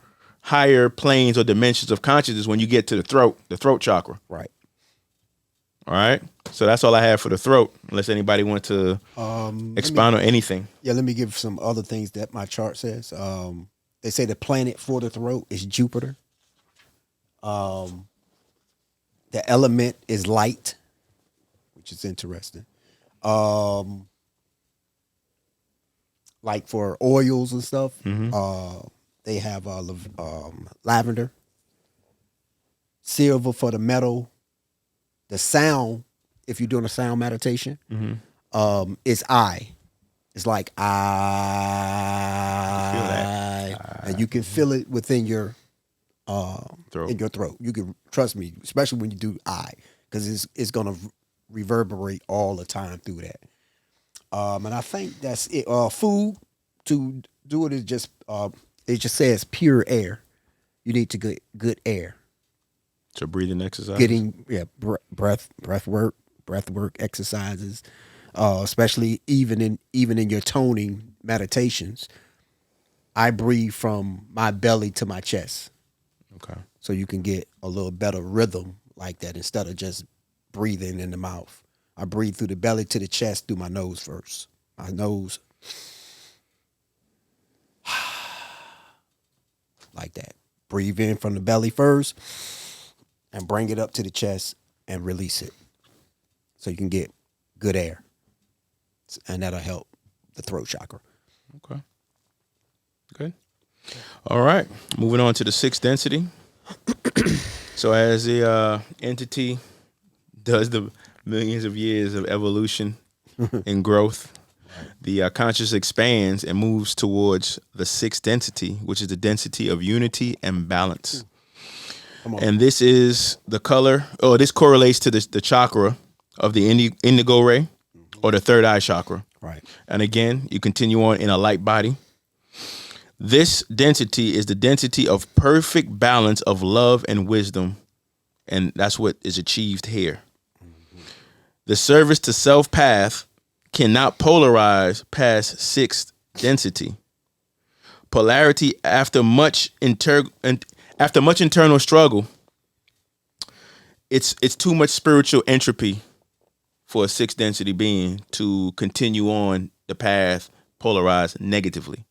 planes or dimensions of consciousness when you get to the throat chakra. Right. All right. So that's all I have for the throat, unless anybody wants to expound on anything. Yeah, let me give some other things that my chart says. They say the planet for the throat is Jupiter. The element is light, which is interesting. Like for oils and stuff, they have lavender. Silver for the metal. The sound, if you're doing a sound meditation, is I. It's like I, and you can feel it within your Throat. in your throat. You can trust me, especially when you do I, because it's gonna reverberate all the time through that. And I think that's it. Food to do it is just it just says pure air. You need to get good air. So breathing exercise. Getting breath work exercises, especially even in your toning meditations. I breathe from my belly to my chest, Okay. so you can get a little better rhythm like that instead of just breathing in the mouth. I breathe through the belly to the chest through my nose first. My nose, like that. Breathe in from the belly first and bring it up to the chest and release it so you can get good air. And that'll help the throat chakra. Okay. Good. All right. Moving on to the sixth density. So as the entity does the millions of years of evolution and growth, the conscious expands and moves towards the sixth density, which is the density of unity and balance. And this is the color, this correlates to the chakra of the indigo ray or the third eye chakra. Right. And again, you continue on in a light body. This density is the density of perfect balance of love and wisdom. And that's what is achieved here. The service to self path cannot polarize past sixth density. Polarity after much internal struggle, it's too much spiritual entropy for a sixth density being to continue on the path polarized negatively.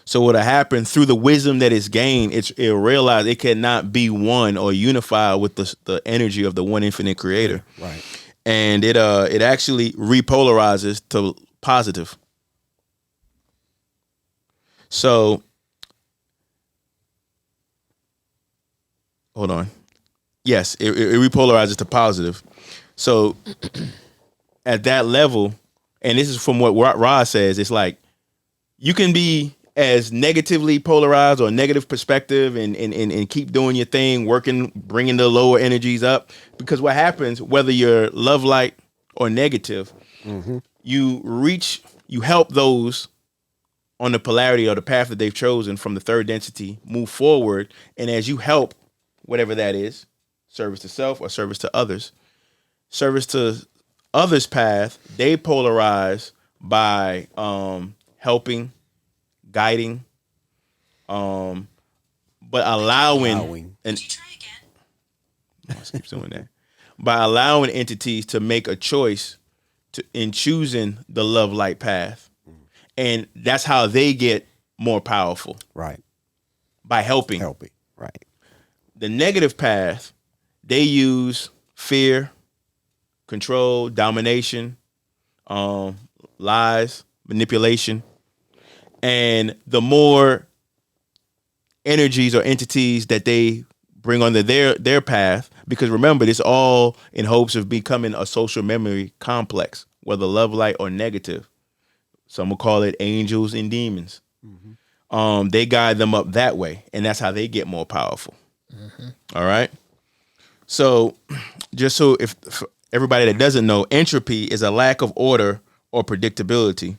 So what'll happen through the wisdom that is gained, it'll realize it cannot be one or unified with the energy of the one infinite creator. Right. And it actually repolarizes to positive. So hold on. Yes, it repolarizes to positive. So at that level, and this is from what Ra says, it's like you can be as negatively polarized or negative perspective and keep doing your thing, working, bringing the lower energies up. Because what happens, whether you're love light or negative, you help those on the polarity or the path that they've chosen from the third density move forward. And as you help, whatever that is, service to self or service to others path, they polarize by helping, guiding, but allowing. And let's keep doing that. By allowing entities to make a choice in choosing the love light path. And that's how they get more powerful. Right. By helping. Right. The negative path, they use fear, control, domination, lies, manipulation. And the more energies or entities that they bring onto their path, because remember, this all in hopes of becoming a social memory complex, whether love, light, or negative. Some will call it angels and demons. They guide them up that way, and that's how they get more powerful. All right. So just so if for everybody that doesn't know, entropy is a lack of order or predictability,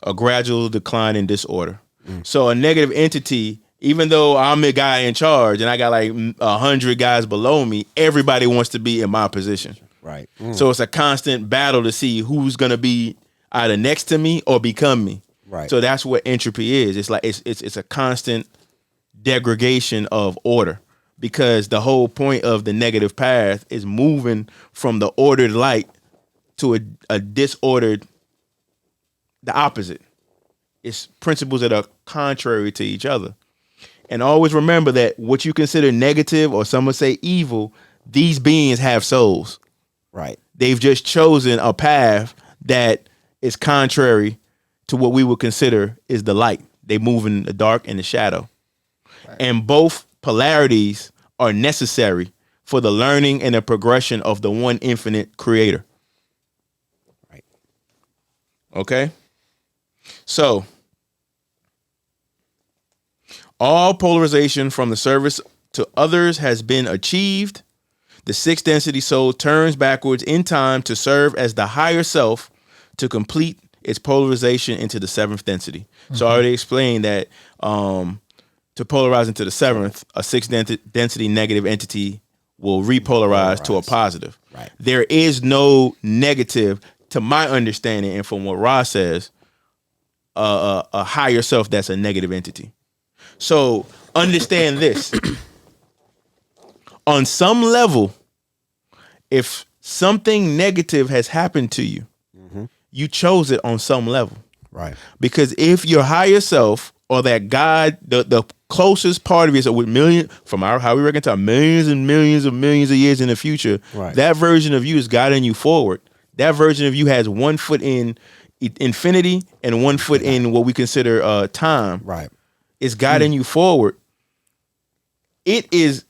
a gradual decline in disorder. So a negative entity, even though I'm the guy in charge and I got like 100 guys below me, everybody wants to be in my position. Right. So it's a constant battle to see who's going to be either next to me or become me. Right. So that's what entropy is. It's like it's a constant degradation of order, because the whole point of the negative path is moving from the ordered light to a disordered, the opposite. It's principles that are contrary to each other. And always remember that what you consider negative, or some would say evil, these beings have souls. Right. They've just chosen a path that is contrary to what we would consider is the light. They move in the dark and the shadow. Right. And both polarities are necessary for the learning and the progression of the one infinite creator. Right. Okay? So, all polarization from the service to others has been achieved. The sixth density soul turns backwards in time to serve as the higher self to complete its polarization into the seventh density. So I already explained that to polarize into the seventh, a sixth density negative entity will repolarize to a positive. Right. There is no negative, to my understanding, and from what Ra says, a higher self that's a negative entity. So understand this. On some level, if something negative has happened to you, you chose it on some level. Right. Because if your higher self or that God, the closest part of you, so with how we reckon to millions and millions of years in the future, Right. that version of you is guiding you forward. That version of you has 1 foot in infinity and 1 foot in what we consider time. Right. It's guiding you forward. It's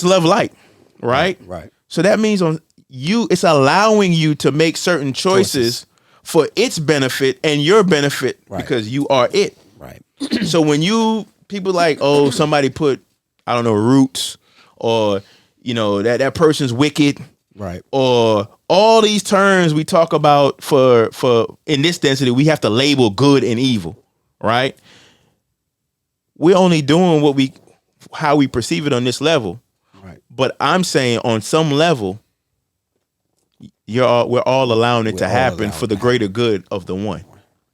love light, right? Right. So that means it's allowing you to make certain choices for its benefit and your benefit because you are it. Right. So when people like, oh, somebody put, I don't know, roots, or that person's wicked, Right. or all these terms we talk about for in this density, we have to label good and evil, right? We're only doing how we perceive it on this level. Right. But I'm saying on some level, we're all allowing it to happen for the greater good of the one.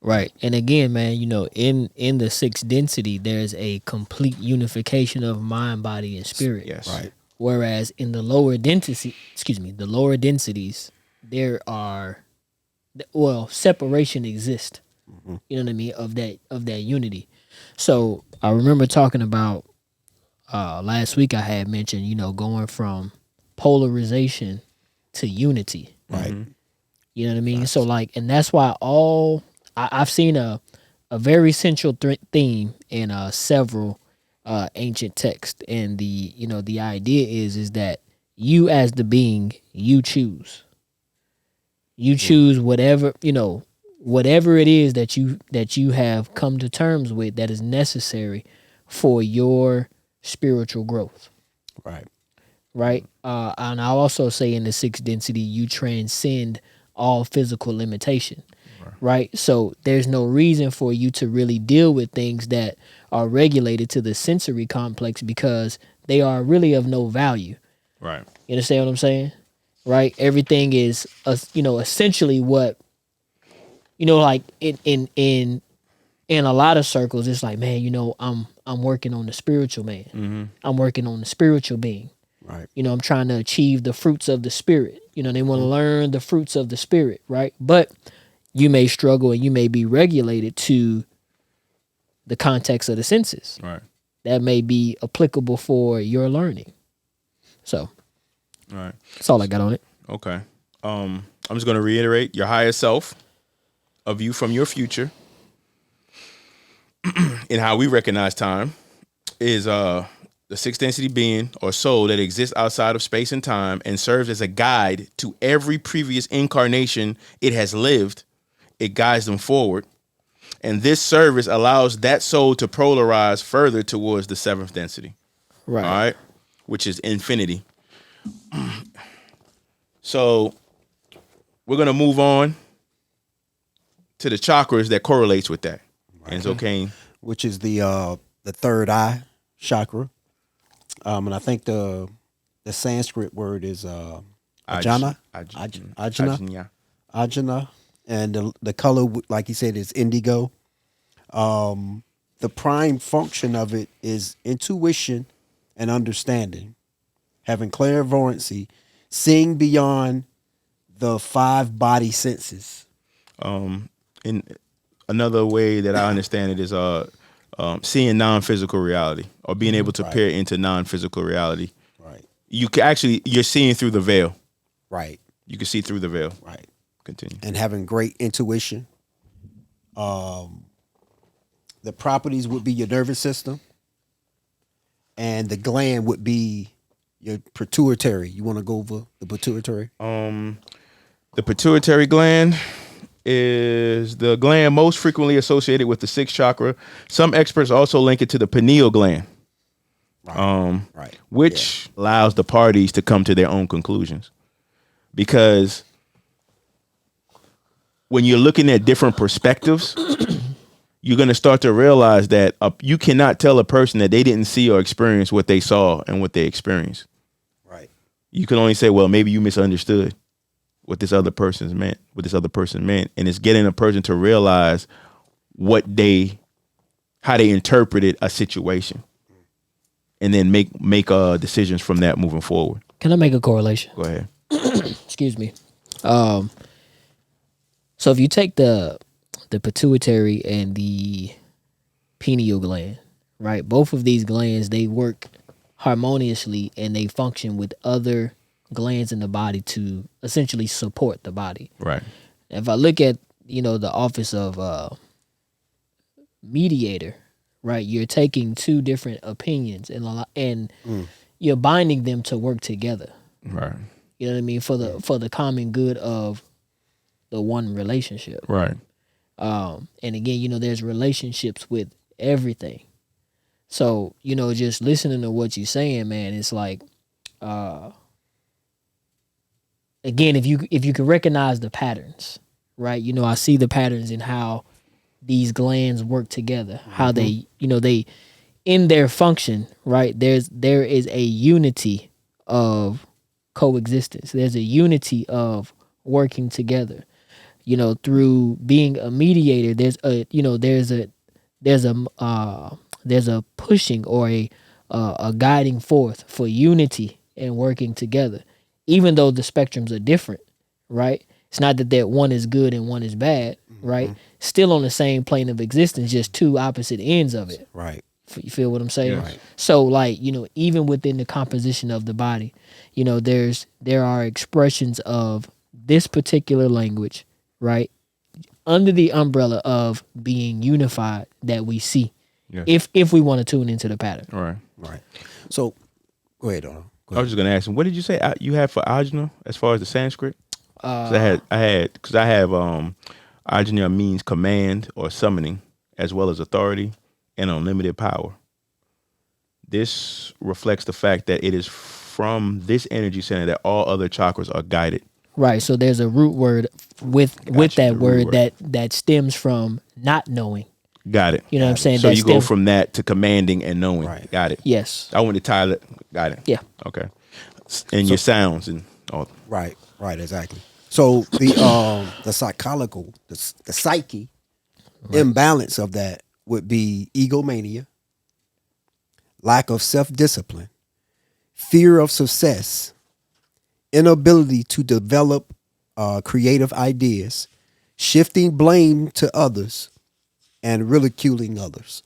Right. And again, man, in the sixth density, there's a complete unification of mind, body, and spirit. Yes. Right. Whereas in the lower densities, there are, separation exists. You know what I mean? Of that unity. So I remember talking about last week. I had mentioned, going from polarization to unity. Right. You know what I mean? So and that's why I've seen a very central theme in several ancient texts, and the idea is that you as the being, you choose whatever it is that you have come to terms with that is necessary for your spiritual growth. Right. And I'll also say in the sixth density, you transcend all physical limitation. Right. So there's no reason for you to really deal with things that are regulated to the sensory complex because they are really of no value. Right. You understand what I'm saying? Right. Everything is, essentially what, like in a lot of circles, it's like, man, I'm working on the spiritual man. Mm-hmm. I'm working on the spiritual being. Right. I'm trying to achieve the fruits of the spirit. They want to learn the fruits of the spirit. Right. But you may struggle and you may be regulated to the context of the senses. Right. That may be applicable for your learning. So, right. That's all I got on it. Okay. I'm just going to reiterate your higher self, a view from your future, and how we recognize time is the sixth density being or soul that exists outside of space and time and serves as a guide to every previous incarnation it has lived. It guides them forward. And this service allows that soul to polarize further towards the seventh density. Right. All right. Which is infinity. So we're going to move on to the chakras that correlates with that. Right. And so Kane. Which is the third eye chakra. And I think the Sanskrit word is ajna. Ajna. And the color, like you said, is indigo. The prime function of it is intuition and understanding, having clairvoyancy, seeing beyond the five body senses. In another way that I understand it is seeing non-physical reality or being able to peer into non-physical reality. Right. You're seeing through the veil. Right. You can see through the veil. Right. Continue. And having great intuition. The properties would be your nervous system, and the gland would be your pituitary. You want to go over the pituitary? The pituitary gland is the gland most frequently associated with the sixth chakra. Some experts also link it to the pineal gland. Right. which allows the parties to come to their own conclusions. Because when you're looking at different perspectives, you're going to start to realize that you cannot tell a person that they didn't see or experience what they saw and what they experienced. Right. You can only say, well, maybe you misunderstood what this other person meant, and it's getting a person to realize how they interpreted a situation, and then make decisions from that moving forward. Can I make a correlation? Go ahead. Excuse me. So if you take the pituitary and the pineal gland, right? Both of these glands, they work harmoniously and they function with other glands in the body to essentially support the body. Right. If I look at, the office of mediator, right? You're taking two different opinions and you're binding them to work together. Right. You know what I mean? For the common good of the one relationship. Right. And again, there's relationships with everything. So, just listening to what you're saying, man, it's like, again, if you can recognize the patterns, right? I see the patterns in how these glands work together, how they in their function, right? There is a unity of coexistence. There's a unity of working together. Through being a mediator, there's a pushing or a guiding forth for unity and working together, even though the spectrums are different, right? It's not that one is good and one is bad, right? Still on the same plane of existence, just two opposite ends of it. Right. You feel what I'm saying? Yeah. Right. So, even within the composition of the body, there are expressions of this particular language, right, under the umbrella of being unified that we see. Yes. If we want to tune into the pattern. Right. Right. So, go ahead, Donald. I was just gonna ask him, what did you say you had for ajna as far as the Sanskrit? 'Cause I have ajna means command or summoning, as well as authority and unlimited power. This reflects the fact that it is from this energy center that all other chakras are guided. Right. So there's a root word with Gotcha, that the root word that stems from not knowing. Got it. You know what I'm saying? So That you go stems- from that to commanding and knowing. Right. Got it. Yes. I went to Tyler. Got it. Yeah. Okay. And your sounds and all. Right. Right. Exactly. So the psychological, the psyche imbalance of that would be egomania, lack of self-discipline, fear of success, inability to develop creative ideas, shifting blame to others, and ridiculing others.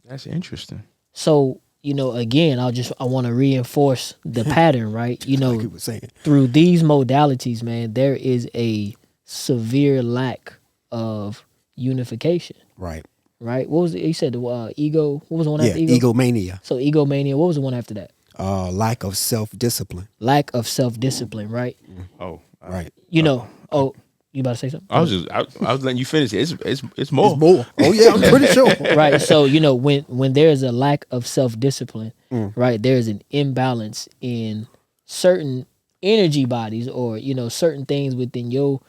That's interesting. So, again, I want to reinforce the pattern, right? Like you were saying. Through these modalities, man, there is a severe lack of unification, Right. right? What was it? You said ego. What was the one after ego? Egomania. So egomania. What was the one after that? Lack of self-discipline. Lack of self-discipline, right? Oh. Right. You about to say something? I was letting you finish. It's more. It's more. Oh yeah, I'm pretty sure. Right. So, when there's a lack of self-discipline, right, there's an imbalance in certain energy bodies or, certain things within your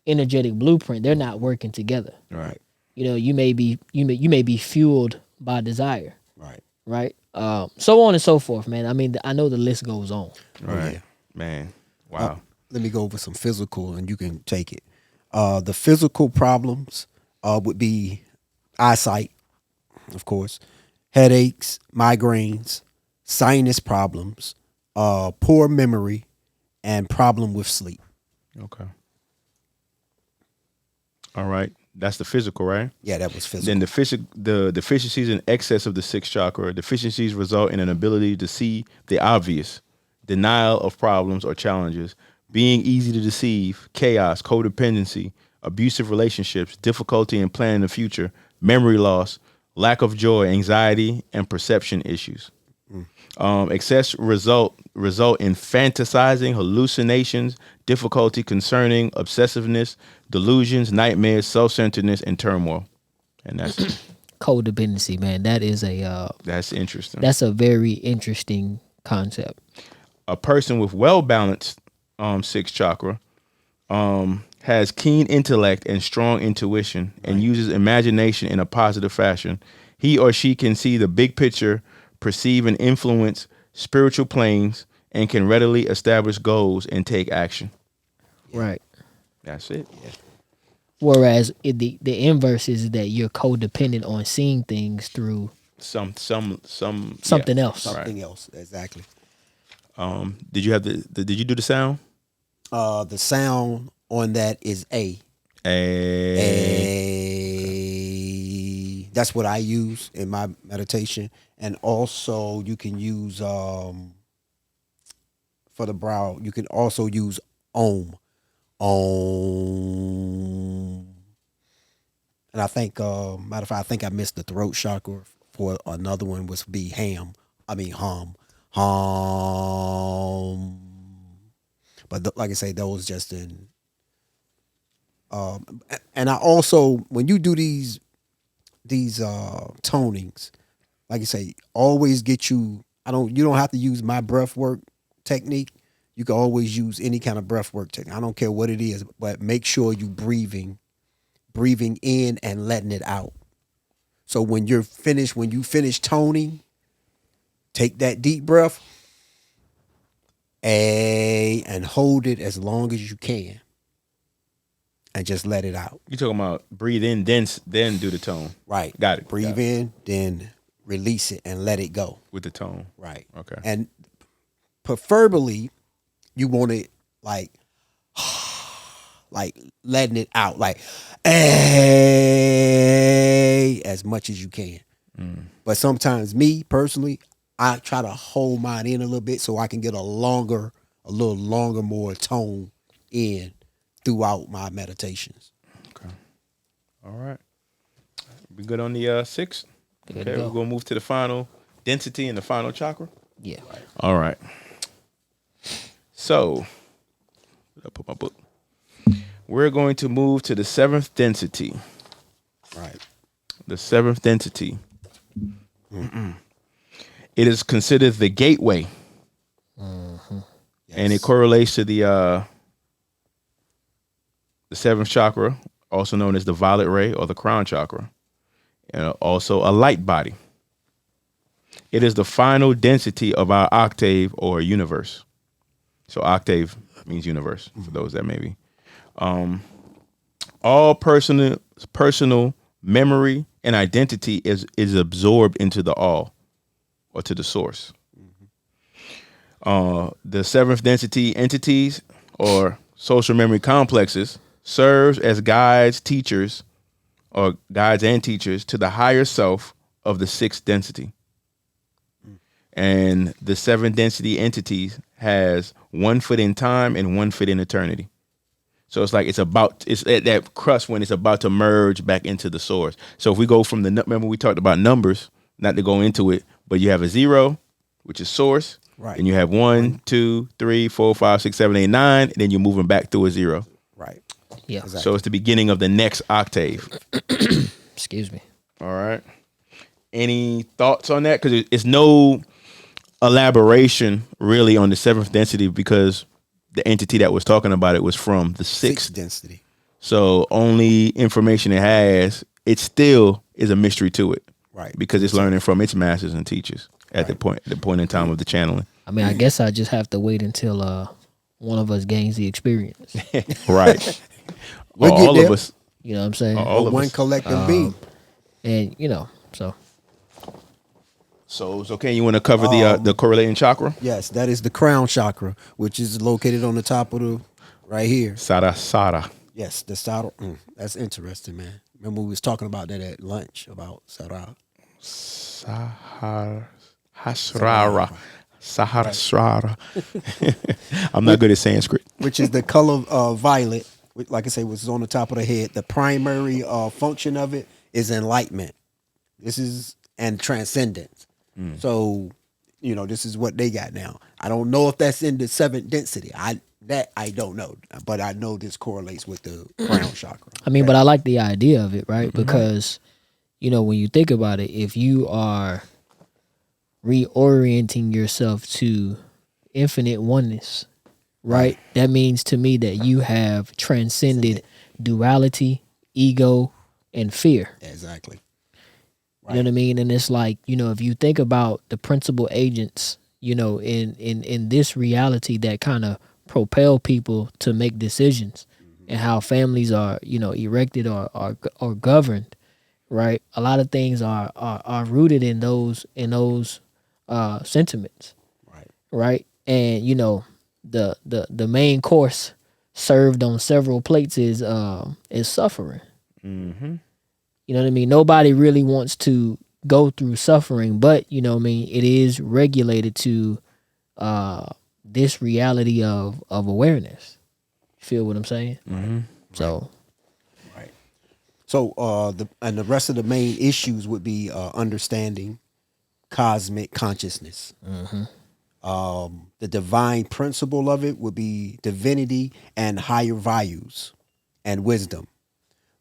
energetic blueprint. They're not working together. Right. You may be fueled by desire, Right. right? So on and so forth, man. I mean, I know the list goes on. Right. yeah. Man. Wow. Let me go over some physical, and you can take it. The physical problems would be eyesight, of course, headaches, migraines, sinus problems, poor memory, and problem with sleep. Okay. All right. That's the physical, right? Yeah, that was physical. Then the deficiencies in excess of the sixth chakra. Deficiencies result in an ability to see the obvious, denial of problems or challenges, being easy to deceive, chaos, codependency, abusive relationships, difficulty in planning the future, memory loss, lack of joy, anxiety, and perception issues. Excess result in fantasizing, hallucinations, difficulty concerning obsessiveness, delusions, nightmares, self-centeredness, and turmoil. And that's it. codependency, man. That is That's interesting. that's a very interesting concept. A person with well balanced sixth chakra has keen intellect and strong intuition and uses imagination in a positive fashion. He or she can see the big picture, perceive and influence spiritual planes, and can readily establish goals and take action. Right. That's it. Whereas the inverse is that you're codependent on seeing things through Something else. Something else, exactly. Did you have did you do the sound? The sound on that is A. A. That's what I use in my meditation, and also you can use for the brow. You can also use Om. Om. And I think, matter of fact, I think I missed the throat chakra for another one was be Ham. I mean Hum. Hum. But like I say, those just in. And I also, when you do these tonings, like I say, always get you. You don't have to use my breath work technique. You can always use any kind of breath work technique. I don't care what it is, but make sure you breathing in and letting it out. So when you finish toning, take that deep breath, and hold it as long as you can, and just let it out. You talking about breathe in, then do the tone. Right. Got it. Breathe in, then release it and let it go. With the tone. Right. Okay. And preferably, you want it like letting it out, like as much as you can. But sometimes, me personally, I try to hold mine in a little bit so I can get a little longer, more tone in throughout my meditations. Okay. All right. We good on the sixth? Good to Okay, go. we're gonna move to the final density and the final chakra. Yeah. All right. So, I put my book. We're going to move to the seventh density. Right. The seventh density. It is considered the gateway, and it correlates to the seventh chakra, also known as the violet ray or the crown chakra, and also a light body. It is the final density of our octave or universe. So octave means universe for those that may be. All personal memory and identity is absorbed into the all or to the source. The seventh density entities or social memory complexes serves as guides and teachers to the higher self of the sixth density. And the seventh density entities has 1 foot in time and 1 foot in eternity. So it's at that crust when it's about to merge back into the source. So if we go from remember we talked about numbers, not to go into it, but you have a 0, which is source. Right. And you have 1, 2, 3, 4, 5, 6, 7, 8, 9, and then you're moving back through a 0. Right. Yeah. Exactly. So it's the beginning of the next octave. Excuse me. All right. Any thoughts on that? Because it's no elaboration really on the seventh density because the entity that was talking about it was from the sixth. density. So only information it has, it still is a mystery to it. Right. Because it's learning from its masters and teachers at the point in time of the channeling. I mean, I guess I just have to wait until one of us gains the experience. Right. We'll get all there. of us. You know what I'm saying? All of One us. collective being. And so So it's okay. You want to cover the correlating chakra? Yes, that is the crown chakra, which is located on the top of the right here. Sarasara. Yes, the Sarah. That's interesting, man. Remember we was talking about that at lunch about Sarah. Sahasrara. Sahasrara. I'm not good at Sanskrit. Which is the color of violet. Which, like I say, was on the top of the head. The primary function of it is enlightenment. And transcendence. So, this is what they got now. I don't know if that's in the seventh density. I don't know, but I know this correlates with the crown chakra. I mean, but I like the idea of it, right? Because, you know, when you think about it, if you are reorienting yourself to infinite oneness, right? That means to me that you have transcended duality, ego, and fear. Exactly. You know what I mean? And it's like, you know, if you think about the principal agents, you know, in this reality that kind of propel people to make decisions and how families are, you know, erected or governed, right? A lot of things are rooted in those sentiments, Right. right? And you know, the main course served on several plates is suffering. Mm-hmm. You know what I mean? Nobody really wants to go through suffering, but you know what I mean, it is regulated to this reality of awareness. You feel what I'm saying? Mm-hmm. So Right. So the rest of the main issues would be understanding cosmic consciousness. The divine principle of it would be divinity and higher values and wisdom.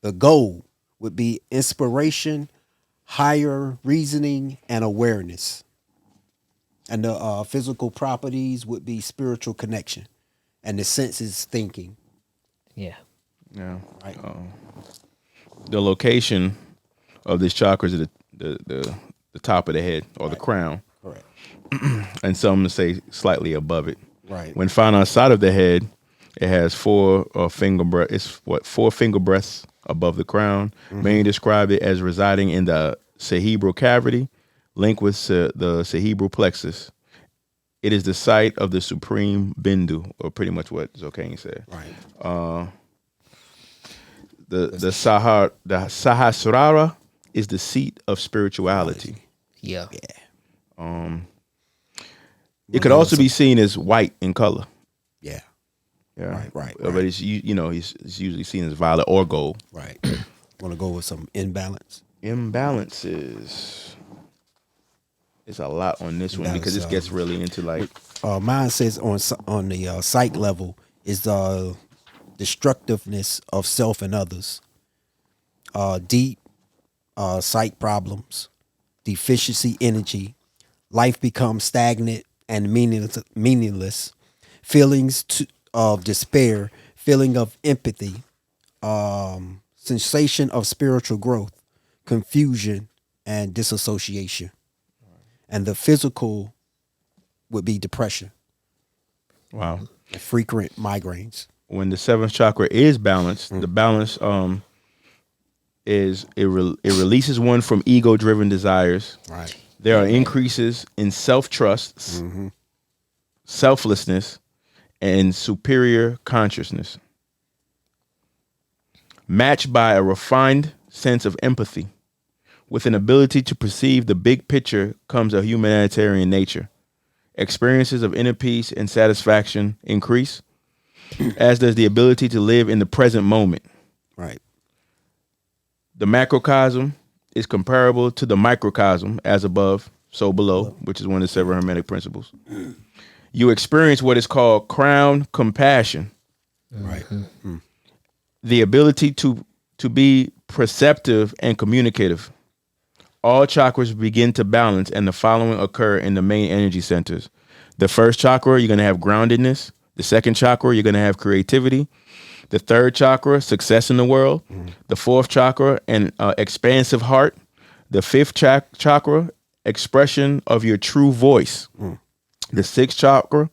The goal would be inspiration, higher reasoning, and awareness. And the physical properties would be spiritual connection, and the senses thinking. yeah. Yeah. Right. The location of this chakra is at the top of the head or the crown, Correct. and some say slightly above it. Right. When found outside of the head, it has four finger breath. It's what 4 finger breaths above the crown. Many describe it as residing in the cerebral cavity, linked with the cerebral plexus. It is the site of the supreme bindu, or pretty much what Zokane said. Right. The Sahasrara is the seat of spirituality. Yeah. It could also be seen as white in color. Yeah. Yeah, Right. But it's it's usually seen as violet or gold. Right. Want to go with some imbalance? Imbalances. It's a lot on this one because this gets really into like Mine says on the psych level is the destructiveness of self and others. Deep psych problems, deficiency energy, life becomes stagnant and meaningless. Feelings of despair, feeling of empathy, sensation of spiritual growth, confusion, and disassociation. And the physical would be depression wow. and frequent migraines. When the seventh chakra is balanced, the balance is it releases one from ego driven desires. Right. There are increases in self trust, selflessness, and superior consciousness, matched by a refined sense of empathy. With an ability to perceive the big picture comes a humanitarian nature. Experiences of inner peace and satisfaction increase, as does the ability to live in the present moment. Right. The macrocosm is comparable to the microcosm, as above, so below, which is one of the seven hermetic principles. You experience what is called crown compassion, Right. the ability to be perceptive and communicative. All chakras begin to balance, and the following occur in the main energy centers. The first chakra, you're going to have groundedness. The second chakra, you're going to have creativity. The third chakra, success in the world. The fourth chakra, an expansive heart. The fifth chakra, expression of your true voice. The sixth chakra,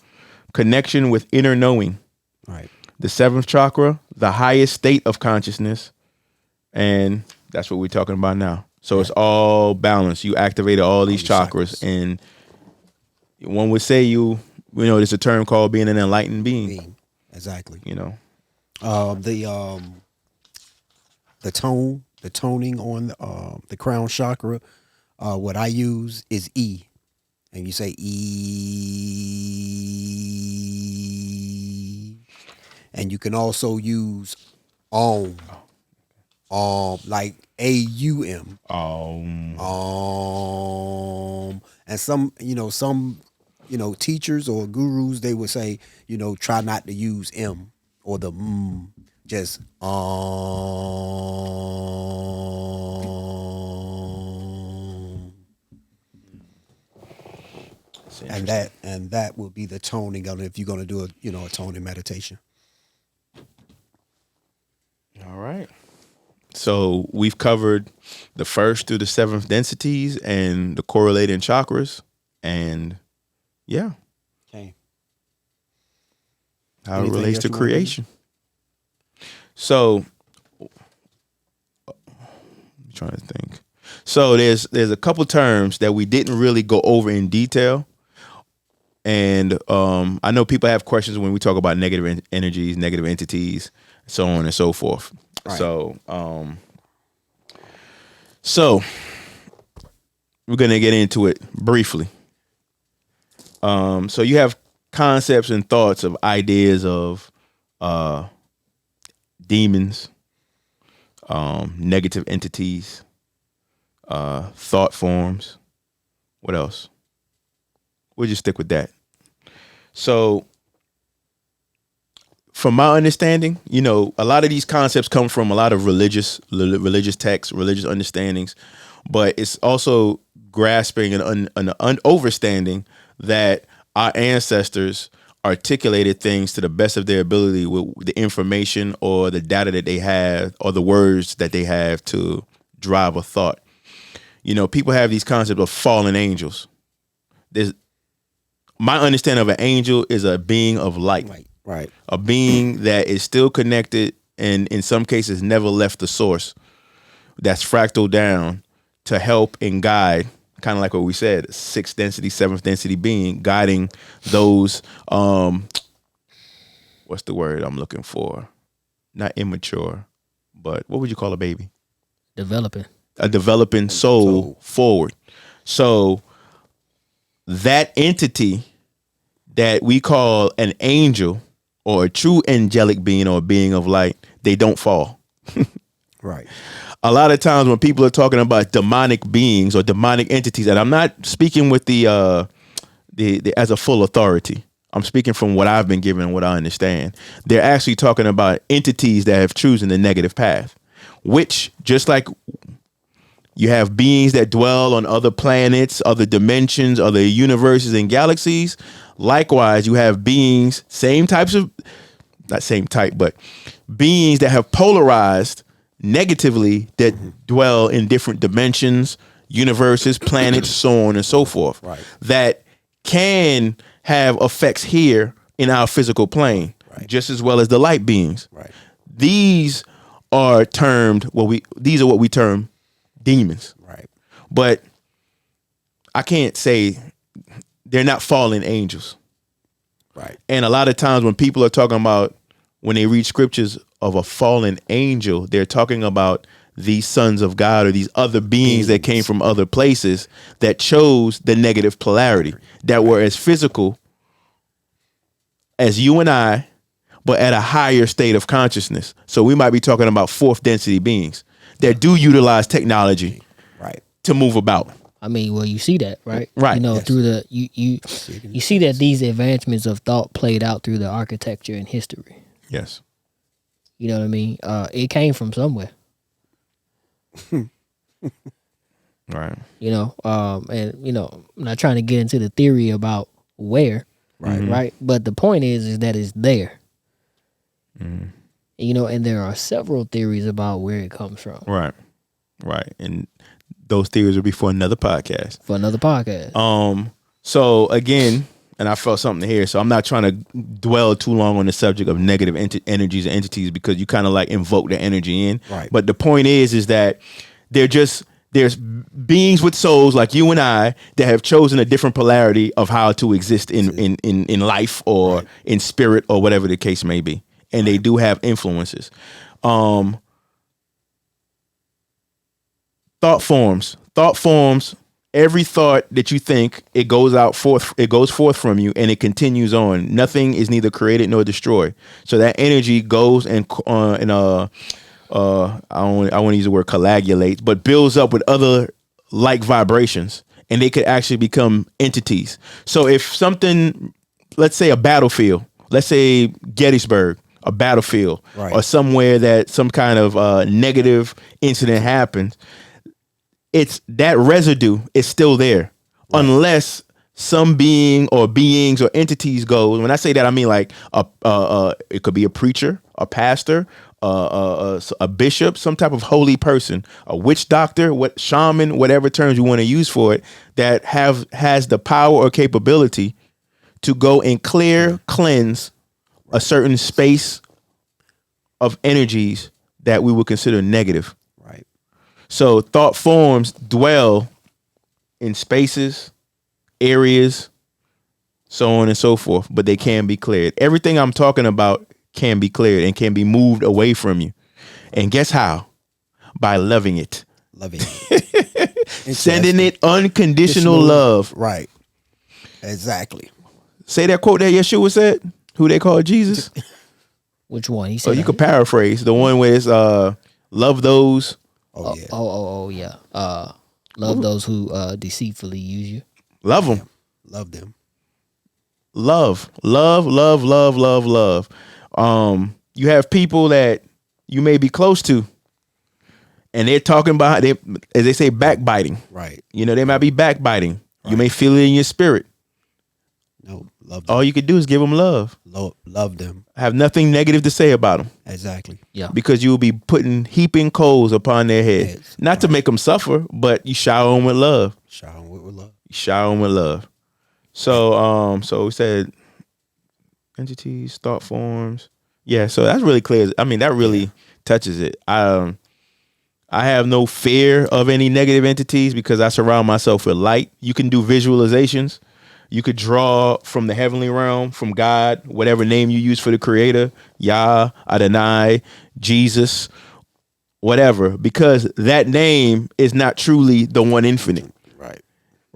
connection with inner knowing. Right. The seventh chakra, the highest state of consciousness. And that's what we're talking about now. So it's all balanced. You activated all these chakras, and one would say there's a term called being an enlightened being. Exactly. You know, The toning on the crown chakra. What I use is E, and you say E, and you can also use like AUM. And some teachers or gurus, they would say, try not to use M or the just and that will be the toning of it if you're going to do a toning meditation. All right. So we've covered the first through the seventh densities and the correlating chakras, and yeah, Okay. how Anything it relates else to you wanna do? creation. So, I'm trying to think. So there's a couple terms that we didn't really go over in detail, and I know people have questions when we talk about negative energies, negative entities, so on and so forth. Right. So we're gonna get into it briefly. So you have concepts and thoughts of ideas of demons, negative entities, thought forms. What else? We'll just stick with that. So, from my understanding, a lot of these concepts come from a lot of religious texts, religious understandings, but it's also grasping an understanding that our ancestors articulated things to the best of their ability with the information or the data that they have or the words that they have to drive a thought. People have these concepts of fallen angels. My understanding of an angel is a being of light. Right. A being that is still connected and in some cases never left the source, that's fractal down to help and guide, kind of like what we said, sixth density, seventh density being, guiding those, what's the word I'm looking for? Not immature, but what would you call a baby? Developing. A developing soul forward. So that entity that we call an angel or a true angelic being or a being of light, they don't fall. Right. A lot of times when people are talking about demonic beings or demonic entities, and I'm not speaking with the as a full authority. I'm speaking from what I've been given and what I understand. They're actually talking about entities that have chosen the negative path, which just like you have beings that dwell on other planets, other dimensions, other universes and galaxies. Likewise, you have beings, not same type, but beings that have polarized negatively that dwell in different dimensions, universes, planets, so on and so forth. Right. That can have effects here in our physical plane, just as well as the light beings. Right. These are termed what we term demons. Right. But I can't say they're not fallen angels. Right. And a lot of times when people are talking about, when they read scriptures of a fallen angel, they're talking about these sons of God or these other beings that came from other places that chose the negative polarity, that were as physical as you and I, but at a higher state of consciousness. So we might be talking about fourth density beings that do utilize technology to move about. I mean, well, you see that, right? Right. Yes. Through the you see that these advancements of thought played out through the architecture and history. Yes. You know what I mean? It came from somewhere. Right. And I'm not trying to get into the theory about where, right? But the point is that it's there. And there are several theories about where it comes from. Right. And those theories will be for another podcast. So again, and I felt something here, so I'm not trying to dwell too long on the subject of negative energies and entities, because you kind of like invoke the energy in. Right. But the point is that there's beings with souls like you and I that have chosen a different polarity of how to exist in life or in spirit or whatever the case may be. And they do have influences. Thought forms. Every thought that you think, it goes forth from you, and it continues on. Nothing is neither created nor destroyed. So that energy goes and I don't want to use the word coagulates, but builds up with other like vibrations, and they could actually become entities. So if something, let's say a battlefield, let's say Gettysburg, a battlefield, or somewhere that some kind of negative incident happens, it's that residue is still there, unless some being or beings or entities goes. When I say that, I mean like it could be a preacher, a pastor, a bishop, some type of holy person, a witch doctor, what shaman, whatever terms you want to use for it, that has the power or capability to go and cleanse a certain space of energies that we would consider negative. Right. So thought forms dwell in spaces, areas, so on and so forth, but they can be cleared. Everything I'm talking about can be cleared and can be moved away from you. And guess how? By loving it. Loving it. Sending it unconditional love. Right. Exactly. Say that quote that Yeshua said, who they call Jesus. Which one? He So said you could paraphrase the one where it's love those. Oh, yeah. Oh yeah. Love those who deceitfully use you. Love them. Love them. Love. You have people that you may be close to, and they're talking about, as they say, backbiting. Right. You know, they might be backbiting. Right. You may feel it in your spirit. No, love them. All you could do is give them love. Love them. Have nothing negative to say about them. Exactly. Yeah. Because you will be heaping coals upon their head. Not to make them suffer, but you shower them with love. Shower them with love. You shower them with love. So, so we said entities, thought forms. Yeah, so that's really clear. I mean, that really touches it. I have no fear of any negative entities because I surround myself with light. You can do visualizations. You could draw from the heavenly realm, from God, whatever name you use for the creator, Yah, Adonai, Jesus, whatever, because that name is not truly the one infinite. Right.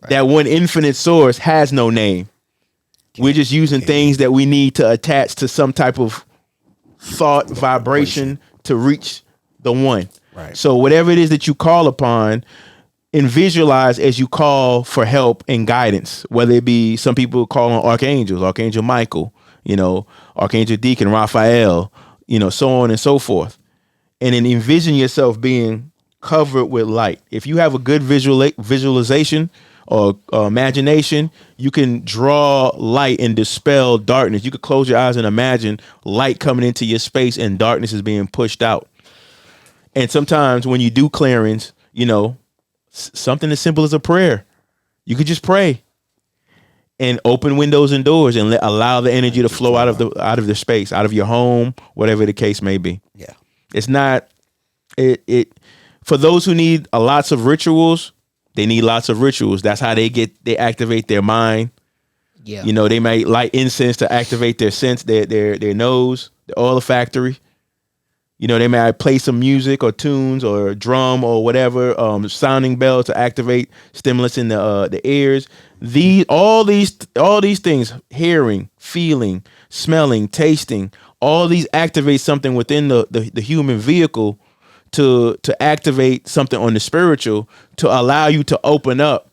That one infinite source has no name. We're just using things that we need to attach to some type of thought vibration to reach the one. Right. So whatever it is that you call upon, and visualize as you call for help and guidance, whether it be some people call on archangels, Archangel Michael, you know, Archangel Deacon Raphael, you know, so on and so forth. And then envision yourself being covered with light. If you have a good visualization or imagination, you can draw light and dispel darkness. You could close your eyes and imagine light coming into your space and darkness is being pushed out. And sometimes when you do clearings, you know, something as simple as a prayer, you could just pray and open windows and doors and allow the energy to flow out of the space, out of your home, whatever the case may be. Yeah. It's not it for those who need lots of rituals, they need lots of rituals. That's how they activate their mind. Yeah. You know, they might light incense to activate their sense, their nose, the olfactory. You know, they may play some music or tunes or drum or whatever, sounding bell to activate stimulus in the ears. All these things, hearing, feeling, smelling, tasting, all these activate something within the human vehicle to activate something on the spiritual to allow you to open up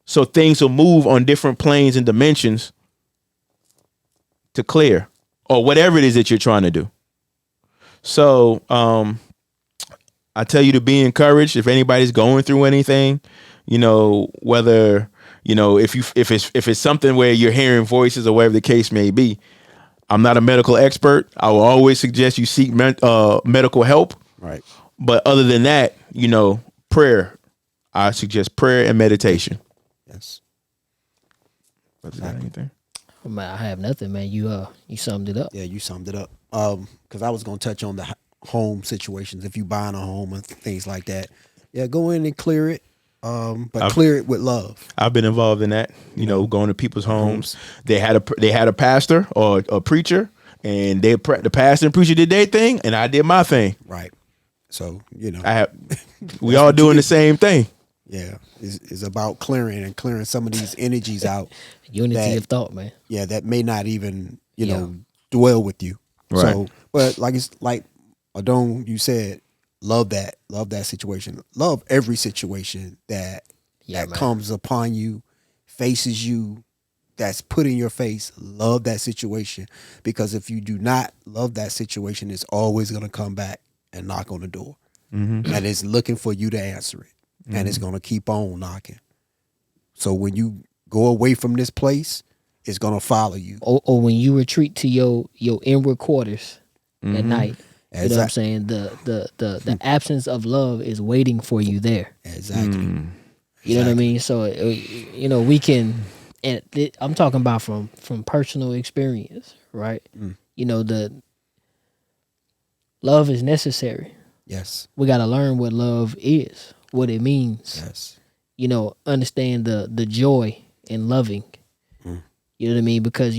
so things will move on different planes and dimensions to clear or whatever it is that you're trying to do. So I tell you to be encouraged if anybody's going through anything, you know, whether, you know, if it's something where you're hearing voices or whatever the case may be. I'm not a medical expert. I will always suggest you seek medical help. Right. But other than that, you know, prayer. I suggest prayer and meditation. Yes. Is that anything? Oh, man, I have nothing, man. You summed it up. Yeah, you summed it up. Because I was going to touch on the home situations. If you buying a home and things like that, yeah, go in and clear it. But clear it with love. I've been involved in that. You know, going to people's homes. They had a pastor or a preacher, and the pastor and preacher did their thing, and I did my thing. Right. So you know, we all doing the same thing. Yeah, it's about clearing some of these energies out. Unity of thought, man. Yeah, that may not even know dwell with you. Right. So, but like Adon, you said, love that situation. Love every situation that comes upon you, faces you, that's put in your face. Love that situation, because if you do not love that situation, it's always going to come back and knock on the door, and it's looking for you to answer it, and it's going to keep on knocking. So when you go away from this place, it's gonna follow you. Or when you retreat to your inward quarters at night. You know what I'm Exact- saying? The absence of love is waiting for you there. Exactly. You know what I mean? So you know, we can, and I'm talking about from personal experience, right? You know, the love is necessary. Yes. We got to learn what love is, what it means. Yes. You know, understand the joy in loving. You know what I mean? Because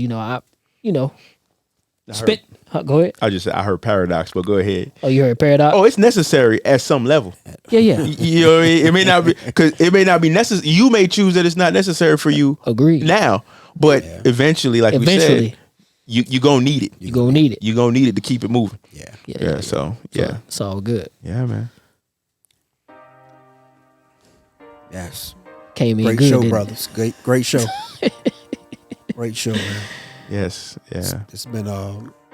spit. Go ahead. I heard paradox, but go ahead. Oh, you heard paradox? Oh, it's necessary at some level. Yeah. You know what I mean? It may not be, because it may not be necessary. You may choose that it's not necessary for you Agreed. now, but eventually, like we said, you gonna need it. You gonna need it. You gonna need it to keep it moving. Yeah. So it's all good. yeah, man. Yes. Came in Great good, show, didn't it? brothers. Great show. Great show, man. Yes, yeah. It's been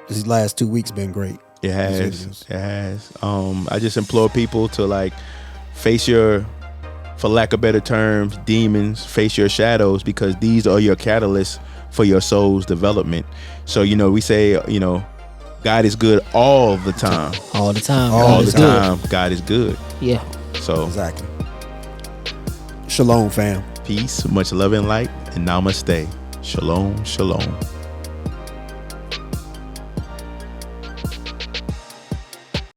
these last 2 weeks been great. It has. videos. It has. I just implore people to like face your, for lack of better terms, demons, face your shadows, because these are your catalysts for your soul's development. So, you know, we say, you know, God is good all the time. All the time. All God the is good. time. God is good. Yeah. So Exactly. Shalom, fam. peace, much love and light, and namaste. Shalom, shalom.